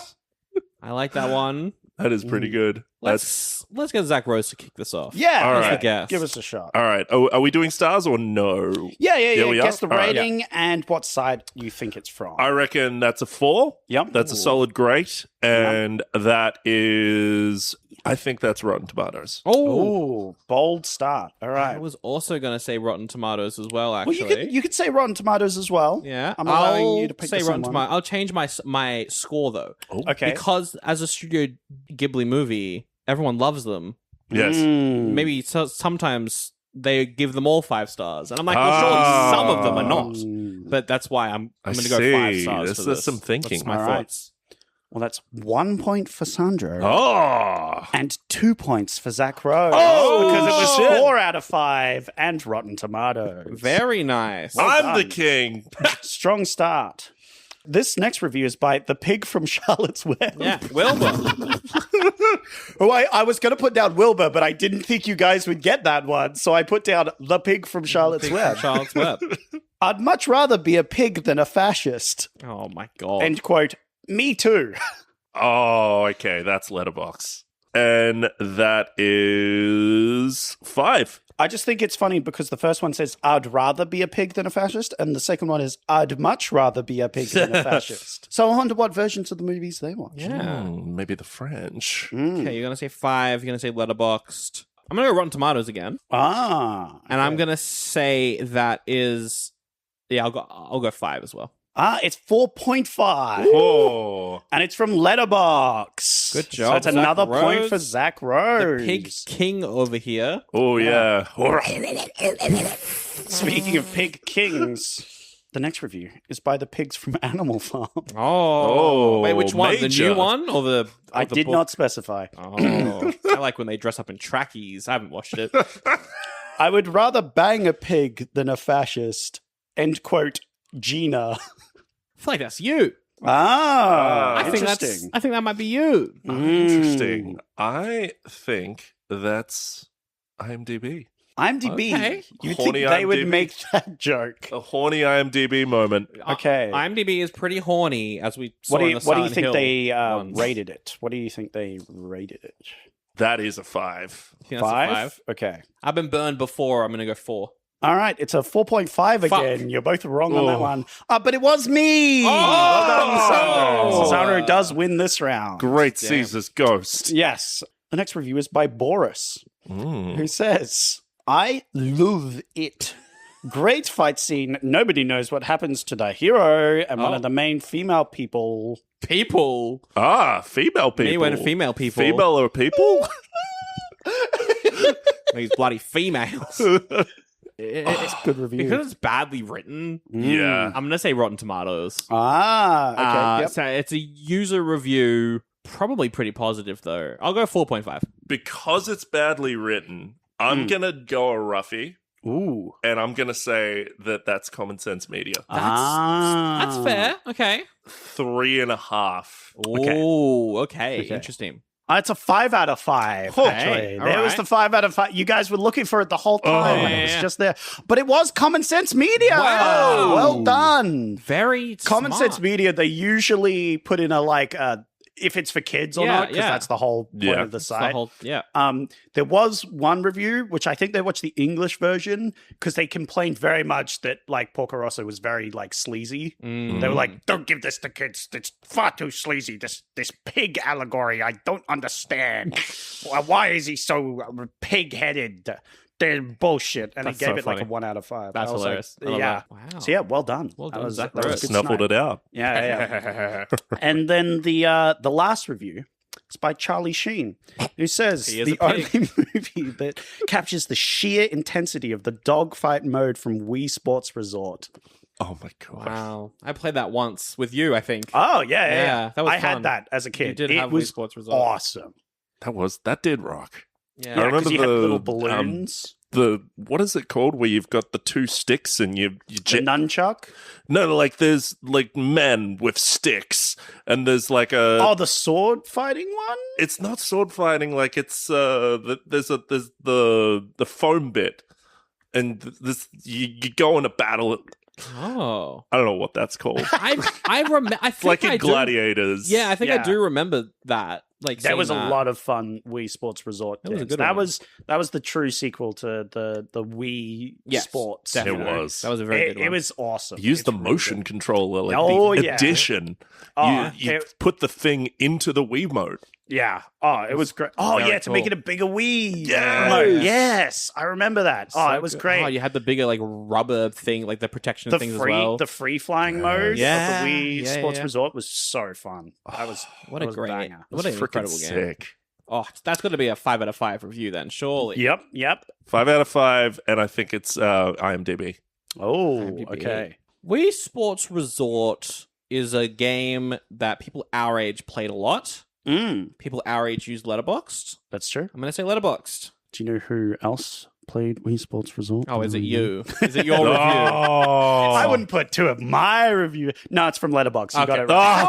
I like that one. That is pretty good. Let's get Zac Rose to kick this off. Yeah. All okay. right. Guess. Give us a shot. All right. Are we doing stars or no? Yeah. we Guess are? the All right. rating and what side you think it's from. I reckon that's a 4. Yep. That's a solid great. And that is, I think that's Rotten Tomatoes. Oh, bold start. All I right. was also going to say Rotten Tomatoes as well, Well, actually. you could say Rotten Tomatoes as well. Yeah. I'm allowing I'll you to pick say the Rotten same one. Tomatoes. I'll change my score, though. Okay. Because as a Studio Ghibli movie, everyone loves them. Yes. Maybe sometimes they give them all 5 stars. And I'm like, well, surely some of them are not. But that's why I'm I going to go 5 see. stars There's for this. some thinking. That's my All right. thoughts. Well, that's 1 point for Sandro. Oh. And 2 points for Zac Rose. Oh, because it was shit. 4 out of 5 and Rotten Tomatoes. Very nice. I'm the done. king. Strong start. This next review is by The Pig from Charlotte's Web. Yeah, Wilbur. Oh, I was going to put down Wilbur, but I didn't think you guys would get that one. So I put down The Pig from Charlotte's Web. Charlotte's Web. I'd much rather be a pig than a fascist. Oh my god. End quote. Me too. Oh, okay. That's Letterbox. And that is 5. I just think it's funny because the first one says, I'd rather be a pig than a fascist. And the second one is, I'd much rather be a pig than a fascist. So I wonder what versions of the movies they watch. yeah. Maybe the French. Okay, you're gonna say 5. You're gonna say Letterboxd. I'm gonna go Rotten Tomatoes again, Ah. and I'm gonna say that is. Yeah, I'll go 5 as well. It's 4.5. Oh. And it's from Letterboxd. Good job, So it's Zac another point Rose. for Zac Rose. The Pig King over here. Oh, yeah. Speaking of pig kings, the next review is by the pigs from Animal Farm. Oh, wait, which one? major. The new one or the? I the did book? not specify. Oh, I like when they dress up in trackies. I haven't watched it. I would rather bang a pig than a fascist. End quote, Gina. I feel like that's you. I think interesting. I think that might be you. Interesting. I think that's IMDb. IMDb. Okay. You think Horny they would IMDb? make that joke? A horny IMDb moment. Okay. IMDb is pretty horny, as we saw What do in you, the what do you Silent think Hill they ones. rated it? What do you think they rated it? That is a 5. I think that's a 5. Okay. I've been burned before. I'm going to go 4. All right, it's a 4.5 again. Fuck. You're both wrong on that one. But it was me. Oh! Well done, Sandro. So Sandro does win this round. Great Caesar's Ghost. Yes. The next review is by Boris, who says, I love it. Great fight scene. Nobody knows what happens to the hero and one of the main female people. People. Female people. Me and female people. Female or people? These bloody females. It's a good review. Because it's badly written. Yeah. I'm going to say Rotten Tomatoes. Okay. Yep. So it's a user review. Probably pretty positive, though. I'll go 4.5. Because it's badly written, I'm going to go a roughie. Ooh. And I'm going to say that that's Common Sense Media. That's fair. Okay. 3.5. Oh, okay. Interesting. It's a 5 out of 5, actually. all There was right. the 5 out of 5. You guys were looking for it the whole time, and it was just there. But it was Common Sense Media. Wow. Well done. Very Common smart. Sense Media, they usually put in a if it's for kids or not, because that's the whole point of the site. There was one review, which I think they watched the English version, because they complained very much that like Porco Rosso was very like sleazy. They were like, "Don't give this to kids. It's far too sleazy. This pig allegory, I don't understand. Why is he so pig-headed?" They're bullshit, and That's he gave so it like a funny. 1 out of 5. That's I was hilarious. I Like, love yeah. that. Wow. So yeah, well done. Well done, That was Zac good Rose. Snuffled snipe. it out. Yeah. And then the last review is by Charlie Sheen, who says He is the a pig. only movie that captures the sheer intensity of the dogfight mode from Wii Sports Resort. Oh my God. Wow. I played that once with you, I think. Oh yeah. That was I fun. had that as a kid. You did it have Wii was Sports Resort. awesome. That did rock. Yeah. I remember 'cause you had the little balloons. What is it called where you've got the 2 sticks and you The nunchuck. No, like there's like men with sticks and there's like a The sword fighting one. it's not sword fighting, like it's there's the foam bit and this you go in a battle. Oh. I don't know what that's called. I remember. I think Like in I do- Gladiators. Yeah, I think I Yeah. do remember that. Like There seeing was a that. lot of fun Wii Sports Resort. That was a games. good that one. that was the true sequel to the Wii Yes, Sports. definitely. It was. That was a very good one. It was awesome. Use the It's really motion good. controller, like Oh, the yeah. addition. Oh, you it- put the thing into the Wii mode. Yeah. Oh, it was great. Oh, Very yeah, to make cool. it a bigger Wii. Yes. remote. Yes. I remember that. So it was good. great. Oh, you had the bigger like rubber thing, like the protection things as well. The free flying mode Yeah. of the Wii Yeah, Sports yeah. Resort was so fun. That was What that a was great, banger. what an Freaking incredible game. sick. Oh, that's going to be a 5 out of 5 review then, surely. Yep. 5 out of 5, and I think it's IMDb. Oh, IMDb. okay. Wii Sports Resort is a game that people our age played a lot. People our age used Letterboxd. That's true. I'm going to say Letterboxd. Do you know who else played Wii Sports Resort? Oh, is it you? Is it your review? I wouldn't put 2 of my review. No, it's from Letterboxd. You got it right.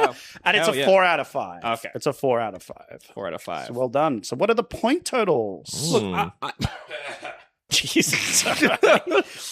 Oh! And it's Hell a yeah. 4 out of 5. Okay. It's a 4 out of 5. 4 out of 5. So well done. So what are the point totals? Look, Jesus.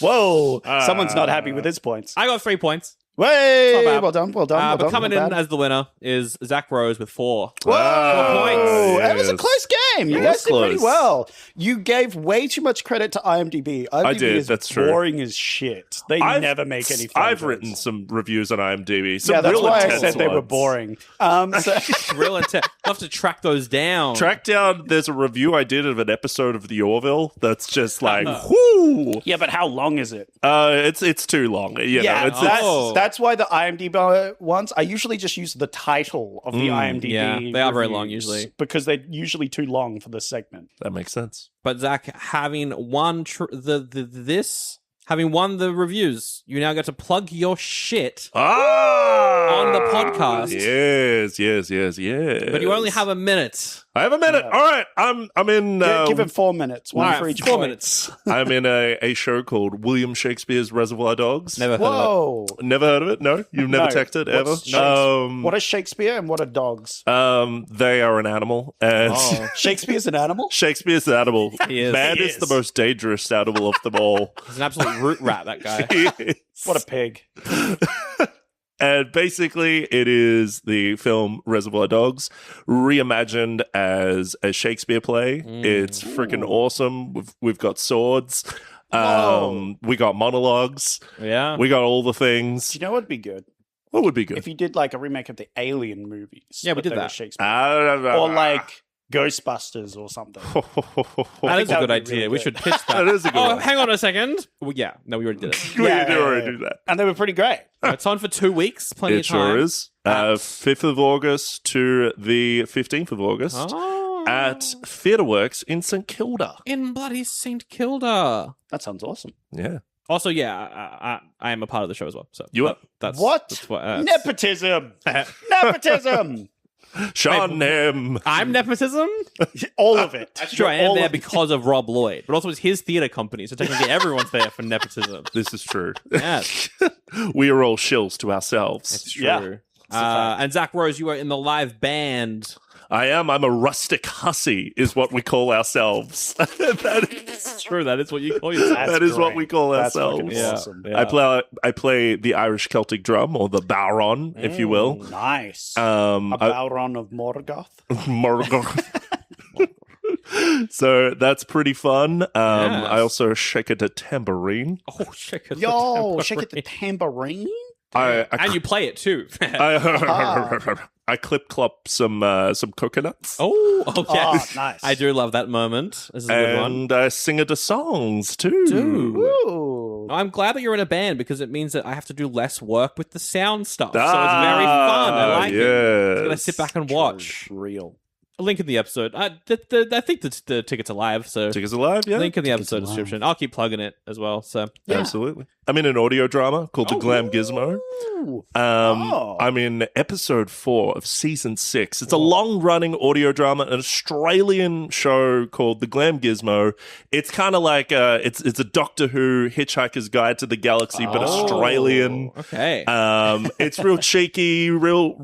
Whoa. Someone's not happy with his points. I got 3 points. Way. Not bad. Well done. Well done. But coming not in bad. as the winner is Zac Rose with 4. Whoa! 4 points. That was a Yes. close game. You It guys was did pretty close. well. You gave way too much credit to IMDb. IMDb did, is that's true. boring as shit. They never make any fun I've jokes. written some reviews on IMDb. Some Yeah, that's real why I intense said they were ones. boring. So Real intent. I'll have to track those down. Track down, there's a review I did of an episode of The Orville that's just like, whoo! yeah, but how long is it? It's too long. You know, it's that's why the IMDb ones, I usually just use the title of the IMDb. yeah, they are very reviews long usually. because they're usually too long for the segment. that makes sense. But Zach, having won having won the reviews, you now get to plug your shit. Ah! on the podcast. Yes. But you only have a minute. I have a minute. All right, I'm in. Give him 4 minutes. One for each 4 point. minutes. I'm in a show called William Shakespeare's Reservoir Dogs. Never heard of it. Never heard of it? No, you've never texted ever. What is Shakespeare and what are dogs? They are an animal, and Shakespeare's an animal. Shakespeare's an animal. He is. Man He is the most dangerous animal of them all. He's an absolute root rat, that guy. He is. What a pig. And basically, it is the film Reservoir Dogs reimagined as a Shakespeare play. It's freaking awesome. We've got swords. We got monologues. Yeah. We got all the things. Do you know what'd be good? What would be good? If you did like a remake of the Alien movies. Yeah, we but did they were that. Shakespeare. Or Or like Ghostbusters or something. That is a that good would be idea. really We good. should pitch that. That is a good one. Hang on a second. Well, yeah. No, we already did it. We Yeah, did yeah, already yeah. do that. And they were pretty great. It's on for 2 weeks. Plenty It of time. sure is. 5th of August to the 15th of August Oh. at TheatreWorks in St Kilda. In bloody St. Kilda. That sounds awesome. Yeah. Also, yeah, I am a part of the show as well. So You are? That's What? That's what Nepotism! Nepotism! Sean him. I'm nepotism. All of it. That's true. I am All there of it. because of Rob Lloyd, but also it's his theatre company, so technically everyone's there for nepotism. This is true. Yes, We are all shills to ourselves. it's true. Yeah. And Zac Rose, you were in the live band. I am. I'm a rustic hussy, is what we call ourselves. It's true. That is what you call yourself. That's That is what great. we call That's ourselves. fucking Yeah. awesome. Yeah. I play the Irish Celtic drum, or the baron, if you will. Nice. I- Baron of Morgoth. Morgoth. So that's pretty fun. Yes. I also shake it a tambourine. Oh, shake it. Yo, shake it the tambourine. And you play it too. I clip clop some coconuts. Oh, okay. Oh, nice. I do love that moment. This is a good one. And I sing it to songs too. Dude. Ooh. I'm glad that you're in a band because it means that I have to do less work with the sound stuff. So it's very fun. I like it. I'm gonna sit back and watch. Real. A link in the episode. I think the tickets are live, so Tickets alive, yeah. link in the episode description. I'll keep plugging it as well. So Absolutely. I'm in an audio drama called The Glam Gizmo. I'm in episode 4 of season 6. It's a long-running audio drama, an Australian show called The Glam Gizmo. It's kind of like it's a Doctor Who Hitchhiker's Guide to the Galaxy, but Australian. Okay. It's real cheeky, real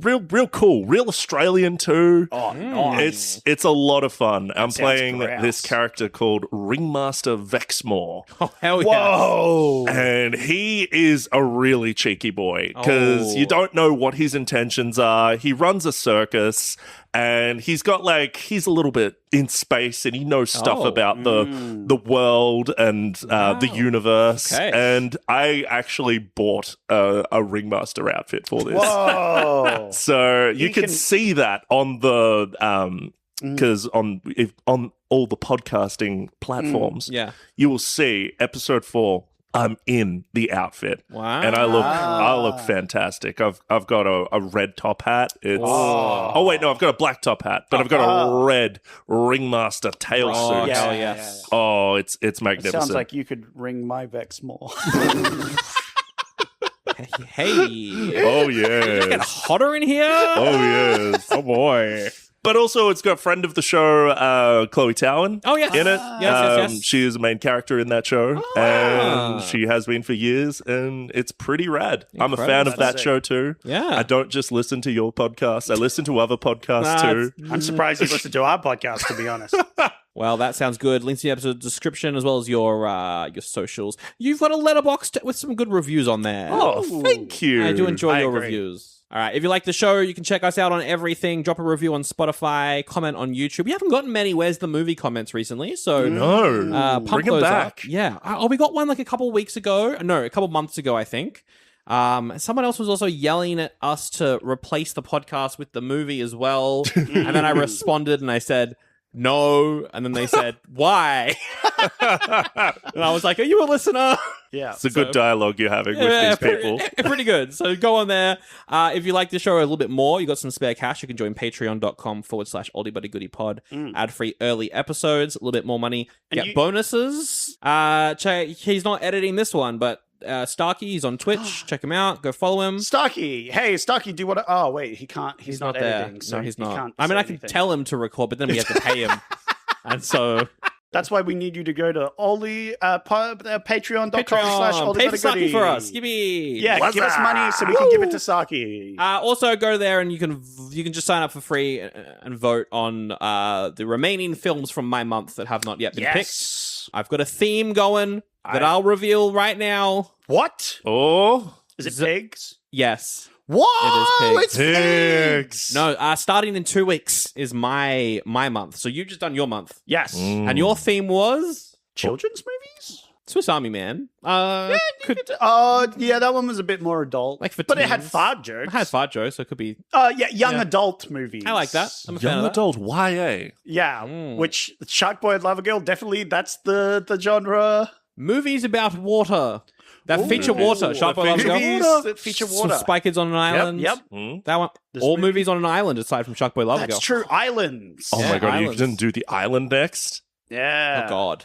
cool, real Australian too. Oh, nice. It's a lot of fun. I'm sounds playing gross. this character called Ringmaster Vexmore. Oh hell yeah! Whoa. And he is a really cheeky boy because you don't know what his intentions are. He runs a circus and he's a little bit in space and he knows stuff about the world and the universe. Okay. And I actually bought a Ringmaster outfit for this. Whoa. So you can see that on the because on all the podcasting platforms, you will see episode 4. I'm in the outfit. Wow. And I look fantastic. I've got a red top hat. It's oh wait, no, I've got a black top hat, but I've got a red Ringmaster tail Oh, suit. hell yes. Oh, it's It magnificent. sounds like you could ring my Vex more. Hey. Oh It's getting yes. hotter in here. Oh yes. Oh boy. But also, it's got friend of the show, Chloe Towan. Oh, yes. In it. Yes. She is a main character in that show, and she has been for years, and it's pretty rad. I'm a fan of that show too. Yeah. I don't just listen to your podcast; I listen to other podcasts too. I'm surprised you listened to our podcast, to be honest. Well, that sounds good. Links in the episode description as well as your socials. You've got a letterbox with some good reviews on there. Oh, thank you. I do enjoy I your agree. reviews. All right, if you like the show, you can check us out on everything. Drop a review on Spotify, comment on YouTube. We haven't gotten many Where's the Movie comments recently, so No, pump bring them those back. up. Yeah. Oh, we got one like a couple weeks ago. No, a couple months ago, I think. Someone else was also yelling at us to replace the podcast with the movie as well. And then I responded and I said, no. And then they said, why? And I was like, are you a listener? Yeah. It's a good dialogue you're having with these people. Pretty good. So go on there. If you like the show a little bit more, you got some spare cash, you can join patreon.com/Oldie Buddy Goodie Pod. Ad-free early episodes, a little bit more money. Get bonuses. He's not editing this one, but Starkey. He's on Twitch. Check him out. Go follow him. Starkey. Hey, Starkey, do you want to... Oh, wait, he can't. He's not there. editing. So no, he's he not. can't I mean, say I can anything. tell him to record, but then we have to pay him. And so... That's why we need you to go to Oldie, patreon.com/Oldie Pay for Saki for us. Give me. Yeah, give us money so we can give it to Saki. Also, go there and you can just sign up for free and vote on the remaining films from my month that have not yet been picked. I've got a theme going that I'll reveal right now. What? Oh. Is it pigs? Yes. Whoa, It is it's pigs. No, starting in 2 weeks is my month. So you've just done your month. Yes. And your theme was? Children's movies? Swiss Army Man. Yeah, that one was a bit more adult. Like for but it had teens. fart jokes. It had fart jokes, so it could be... young adult movies. I like that. I'm a fan Young of that. adult YA. Yeah, which Shark Boy and Lava Girl, definitely that's the genre. Movies about water. That feature water. Shark Boy Lava Girl. Movies that feature water. Spy Kids on an Island. Yep. That one. All movies on an island aside from Shark Boy Lava Girl. That's true. Islands. Oh my god, Islands. you didn't do the island next? Yeah. Oh god.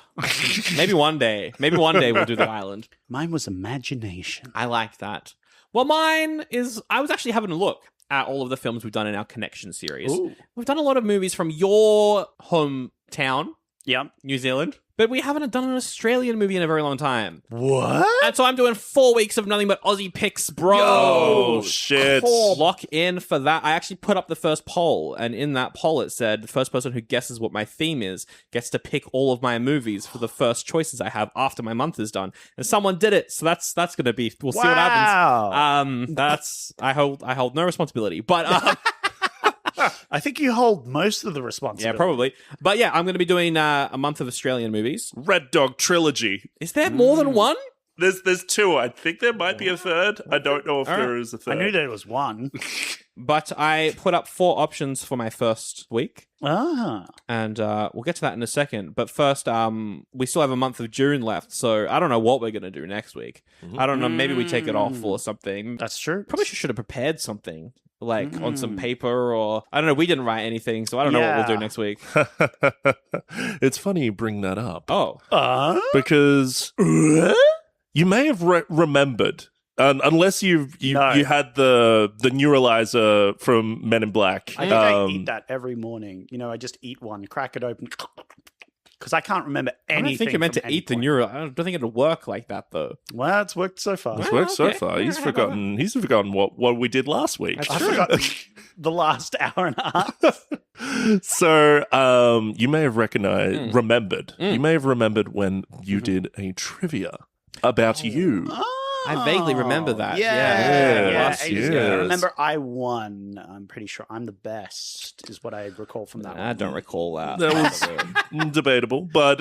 Maybe one day. Maybe one day we'll do the island. Mine was imagination. I like that. Well, mine is... I was actually having a look at all of the films we've done in our Connection series. Ooh. We've done a lot of movies from your hometown, Yep. New Zealand, but we haven't done an Australian movie in a very long time. What? And so I'm doing 4 weeks of nothing but Aussie picks, bro. Oh, shit. Lock in for that. I actually put up the first poll, and in that poll it said the first person who guesses what my theme is gets to pick all of my movies for the first choices I have after my month is done. And someone did it, so that's gonna be. We'll see what happens. I hold no responsibility, but. I think you hold most of the responsibility. Yeah, probably. But yeah, I'm going to be doing a month of Australian movies. Red Dog Trilogy. Is there more than one? There's 2. I think there might be a third. I don't know if there is a third. I knew there was one. But I put up 4 options for my first week. Ah. And we'll get to that in a second. But first, we still have a month of June left, so I don't know what we're going to do next week. I don't know. Maybe we take it off or something. That's true. Probably should have prepared something. Like on some paper or... I don't know. We didn't write anything, so I don't know what we'll do next week. It's funny you bring that up. Oh. Because you may have remembered... unless you had the neuralizer from Men in Black. I think I eat that every morning. I just eat one, crack it open, because I can't remember anything. I don't think you're meant to eat the neural. I don't think it'll work like that, though. Well, it's worked so far. It's worked so far. He's forgotten. He's forgotten what we did last week. I forgot the last hour and a half. So, you may have remembered. You may have remembered when you did a trivia about you. I vaguely remember that. Yeah. Yes. I remember I won. I'm pretty sure I'm the best, is what I recall from that. I don't recall that. That was debatable, but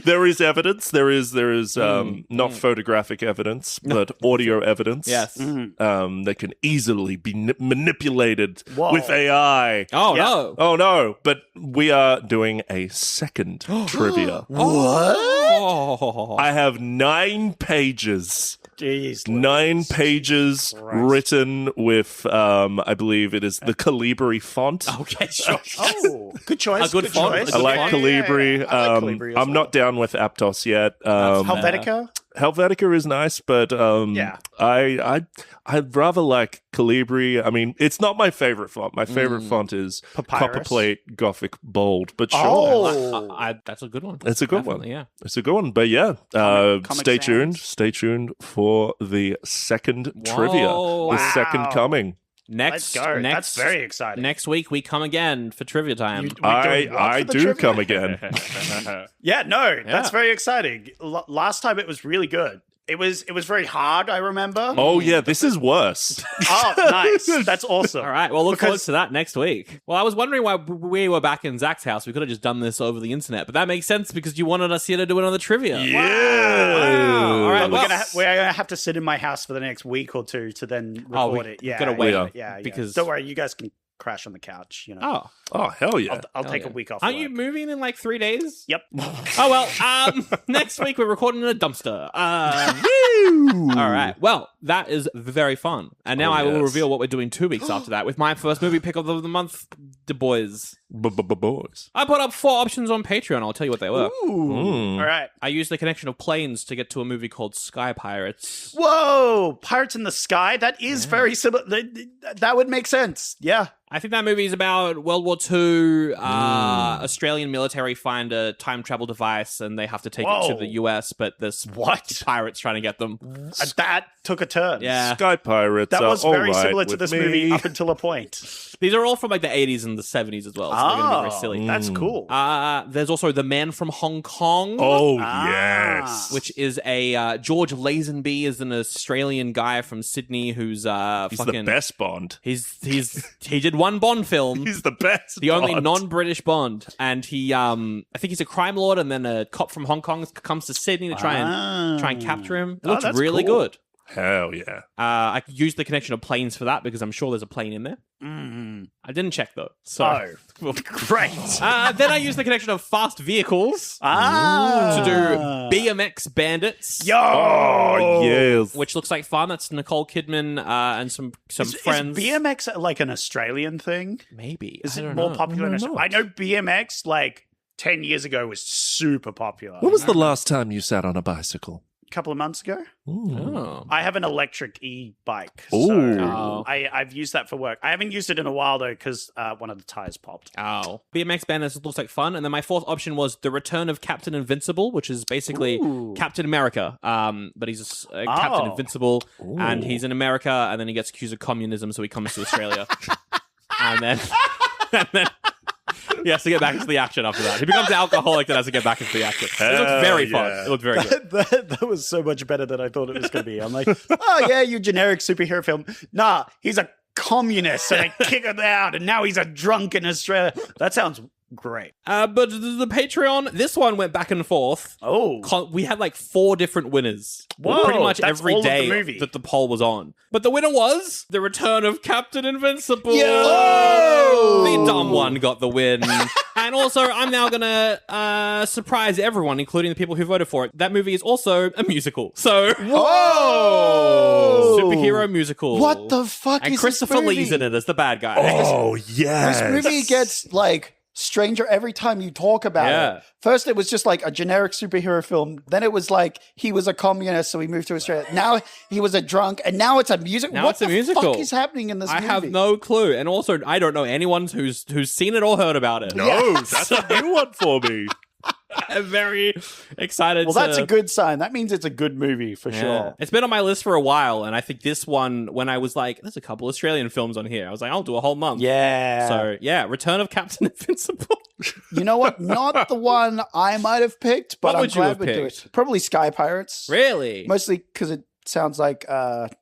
there is evidence. There is not photographic evidence, but audio evidence. Yes. That can easily be manipulated with AI. Oh, no. Oh, no. But we are doing a second trivia. What? I have 9 pages. Jeez, 9 pages written with, I believe it is the Calibri font. Okay, sure. Oh, good choice. A good font. choice. I like Calibri. I like Calibri as I'm not down with Aptos yet. Helvetica? Helvetica is nice, but I'd rather like Calibri. I mean, it's not my favorite font. My favorite font is Papyrus? Copperplate Gothic Bold. But sure, Oh, that's a good one. it's a good one. Definitely, yeah. It's a good one. But yeah, Comic stay tuned. Sans. Stay tuned for the second trivia. The second coming. Next, let's go. That's very exciting. Next week we come again for trivia time. I do come again. Yeah, no, that's very exciting. Last time it was really good. It was very hard, I remember. Oh yeah, this is worse. Oh, nice. That's awesome. All right, well, look forward to that next week. Well, I was wondering why we were back in Zach's house. We could have just done this over the internet, but that makes sense because you wanted us here to do another trivia. Yeah. Wow. All right, We're gonna have to sit in my house for the next week or two to then record it. Yeah, gotta wait. Yeah, because don't worry, you guys can crash on the couch. Oh hell yeah! I'll take a week off. Aren't work. you moving in like 3 days? Yep. Oh well. Next week we're recording in a dumpster. All right. Well, that is very fun. And now I will reveal what we're doing 2 weeks after that with my first movie pick of the month, the boys. Boys. I put up 4 options on Patreon. I'll tell you what they were. All right. I used the connection of planes to get to a movie called Sky Pirates. Whoa! Pirates in the Sky? That is very similar. That would make sense. Yeah. I think that movie is about World War II. Australian military find a time travel device and they have to take it to the US, but there's pirates trying to get them. That took a turn. Yeah. Sky Pirates. That was very right similar to with this me. movie up until a point. These are all from like the 80s and the 70s as well, so they're going to be very silly. That's cool. There's also The Man from Hong Kong. Oh, yes. Which is a George Lazenby is an Australian guy from Sydney who's He's the best Bond. He did one Bond film. He's the best. The only Bond. non-British Bond, and he I think he's a crime lord, and then a cop from Hong Kong comes to Sydney to try and capture him. It looks that's really cool. good. Hell yeah. I used the connection of planes for that because I'm sure there's a plane in there. I didn't check though. So great. Then I used the connection of fast vehicles to do BMX Bandits. Oh, yes. Which looks like fun. That's Nicole Kidman and some friends. Is BMX like an Australian thing? Maybe. Is it more popular in Australia? I know BMX like 10 years ago was super popular. When was the last time you sat on a bicycle? A couple of months ago. Oh. I have an electric e-bike. Ooh. So I've used that for work. I haven't used it in a while, though, because one of the tires popped. Oh. BMX Bandits looks like fun. And then my 4th option was The Return of Captain Invincible, which is basically Captain America. But he's a Captain Invincible, and he's in America, and then he gets accused of communism, so he comes to Australia. and then he has to get back into the action after that. He becomes an alcoholic and has to get back into the action. It looks very fun. It looked very good. That was so much better than I thought it was going to be. I'm like, oh, yeah, you generic superhero film. Nah, he's a communist, and I kick him out, and now he's a drunk in Australia. That sounds great. But the Patreon, this one went back and forth. We had like 4 different winners. Whoa, pretty much that's every all of the day movie. that the poll was on. But the winner was The Return of Captain Invincible. Yo! The dumb one got the win. And also, I'm now going to surprise everyone, including the people who voted for it. That movie is also a musical. So, Whoa! Superhero musical. What the fuck and is Christopher this movie? Lee's in it as the bad guy. Oh, yes. This movie gets like stranger every time you talk about it. First, it was just like a generic superhero film. Then it was like he was a communist, so he moved to Australia. Now he was a drunk, and now it's a musical. Now it's a musical. What the fuck is happening in this movie? I have no clue. And also, I don't know anyone who's seen it or heard about it. No, that's a new one for me. I'm very excited. Well, that's a good sign. That means it's a good movie for sure. It's been on my list for a while, and I think this one, when I was like, there's a couple Australian films on here, I was like, I'll do a whole month. Yeah. So, yeah, Return of Captain Invincible. You know what? Not the one I might have picked, but What I'm would you glad have we do picked? it. Probably Sky Pirates. Really? Mostly because it sounds like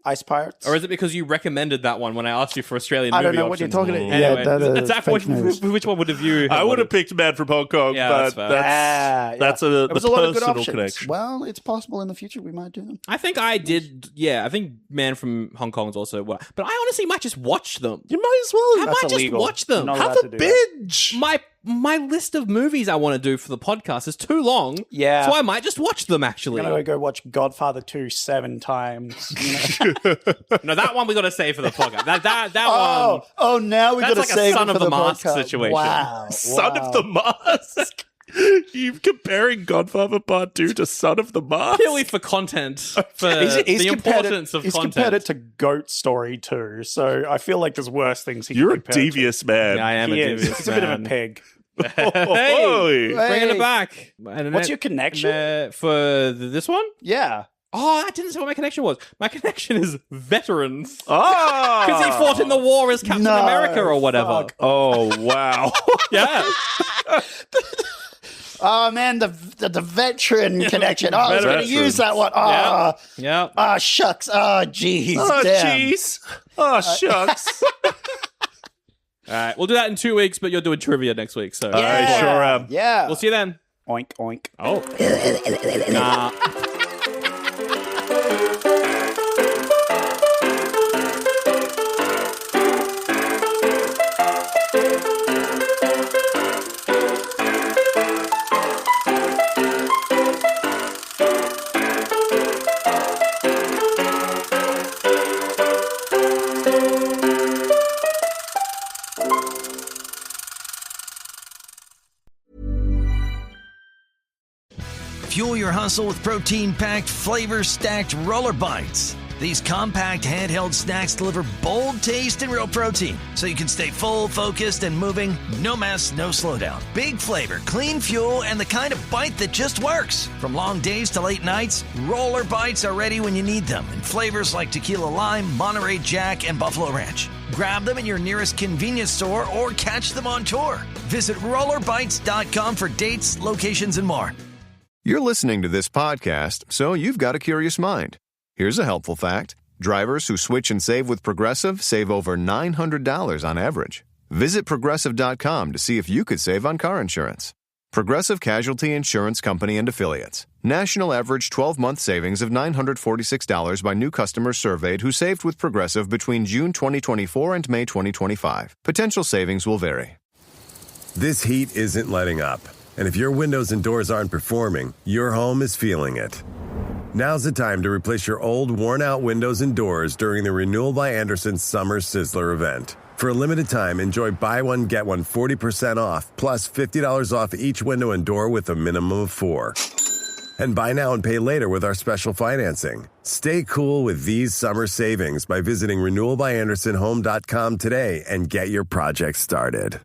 Ice Pirates. Or is it because you recommended that one when I asked you for Australian movie I don't know what you're options? talking about. Anyway, that is Zach, fake news. which one would have you? I would have picked Man from Hong Kong, Yeah, but that's that's fair. the It was a lot of good personal options. connection. Well, it's possible in the future we might do them. I think I did. Yeah, I think Man from Hong Kong is also. But I honestly might just watch them. You might as well. I might just illegal. watch them. You're not Have allowed a to do that. binge. My list of movies I want to do for the podcast is too long. Yeah. So I might just watch them, actually. I'm going to go watch Godfather 2 7 times. You know? No, that one we got to save for the podcast. That one. Oh, now we That's got to like a save Son it of for the the Mask podcast. situation. Wow. Son of the Mask. You comparing Godfather Part 2 to Son of the Mask? Purely for content. For He's the compared importance of he's content. compared it to Goat Story too, so I feel like there's worse things he You're a can compare it to. devious man. Yeah, I am He a is. devious He's a bit of a man. pig. Hey, bringing it back. And What's your connection? for this one? Yeah. Oh, I didn't say what my connection was. My connection is veterans. Oh! Because he fought in the war as Captain No, America or whatever. fuck. Oh, wow. Yeah. Oh, man, the veteran connection. Oh, I was going to Veterans. use that one. Oh, Yeah. shucks. Oh, jeez. Oh, damn. jeez. Oh, shucks. All right. We'll do that in 2 weeks, but you're doing trivia next week. So I sure am. Yeah. we'll see you then. Oink, oink. Oh. Nah. Fuel your hustle with protein-packed, flavor-stacked Roller Bites. These compact handheld snacks deliver bold taste and real protein, so you can stay full, focused, and moving. No mess, no slowdown. Big flavor, clean fuel, and the kind of bite that just works. From long days to late nights, Roller Bites are ready when you need them in flavors like Tequila Lime, Monterey Jack, and Buffalo Ranch. Grab them in your nearest convenience store or catch them on tour. Visit rollerbites.com for dates, locations, and more. You're listening to this podcast, so you've got a curious mind. Here's a helpful fact. Drivers who switch and save with Progressive save over $900 on average. Visit Progressive.com to see if you could save on car insurance. Progressive Casualty Insurance Company and Affiliates. National average 12-month savings of $946 by new customers surveyed who saved with Progressive between June 2024 and May 2025. Potential savings will vary. This heat isn't letting up. And if your windows and doors aren't performing, your home is feeling it. Now's the time to replace your old, worn-out windows and doors during the Renewal by Andersen Summer Sizzler event. For a limited time, enjoy buy one, get one 40% off, plus $50 off each window and door with a minimum of 4. And buy now and pay later with our special financing. Stay cool with these summer savings by visiting renewalbyandersonhome.com today and get your project started.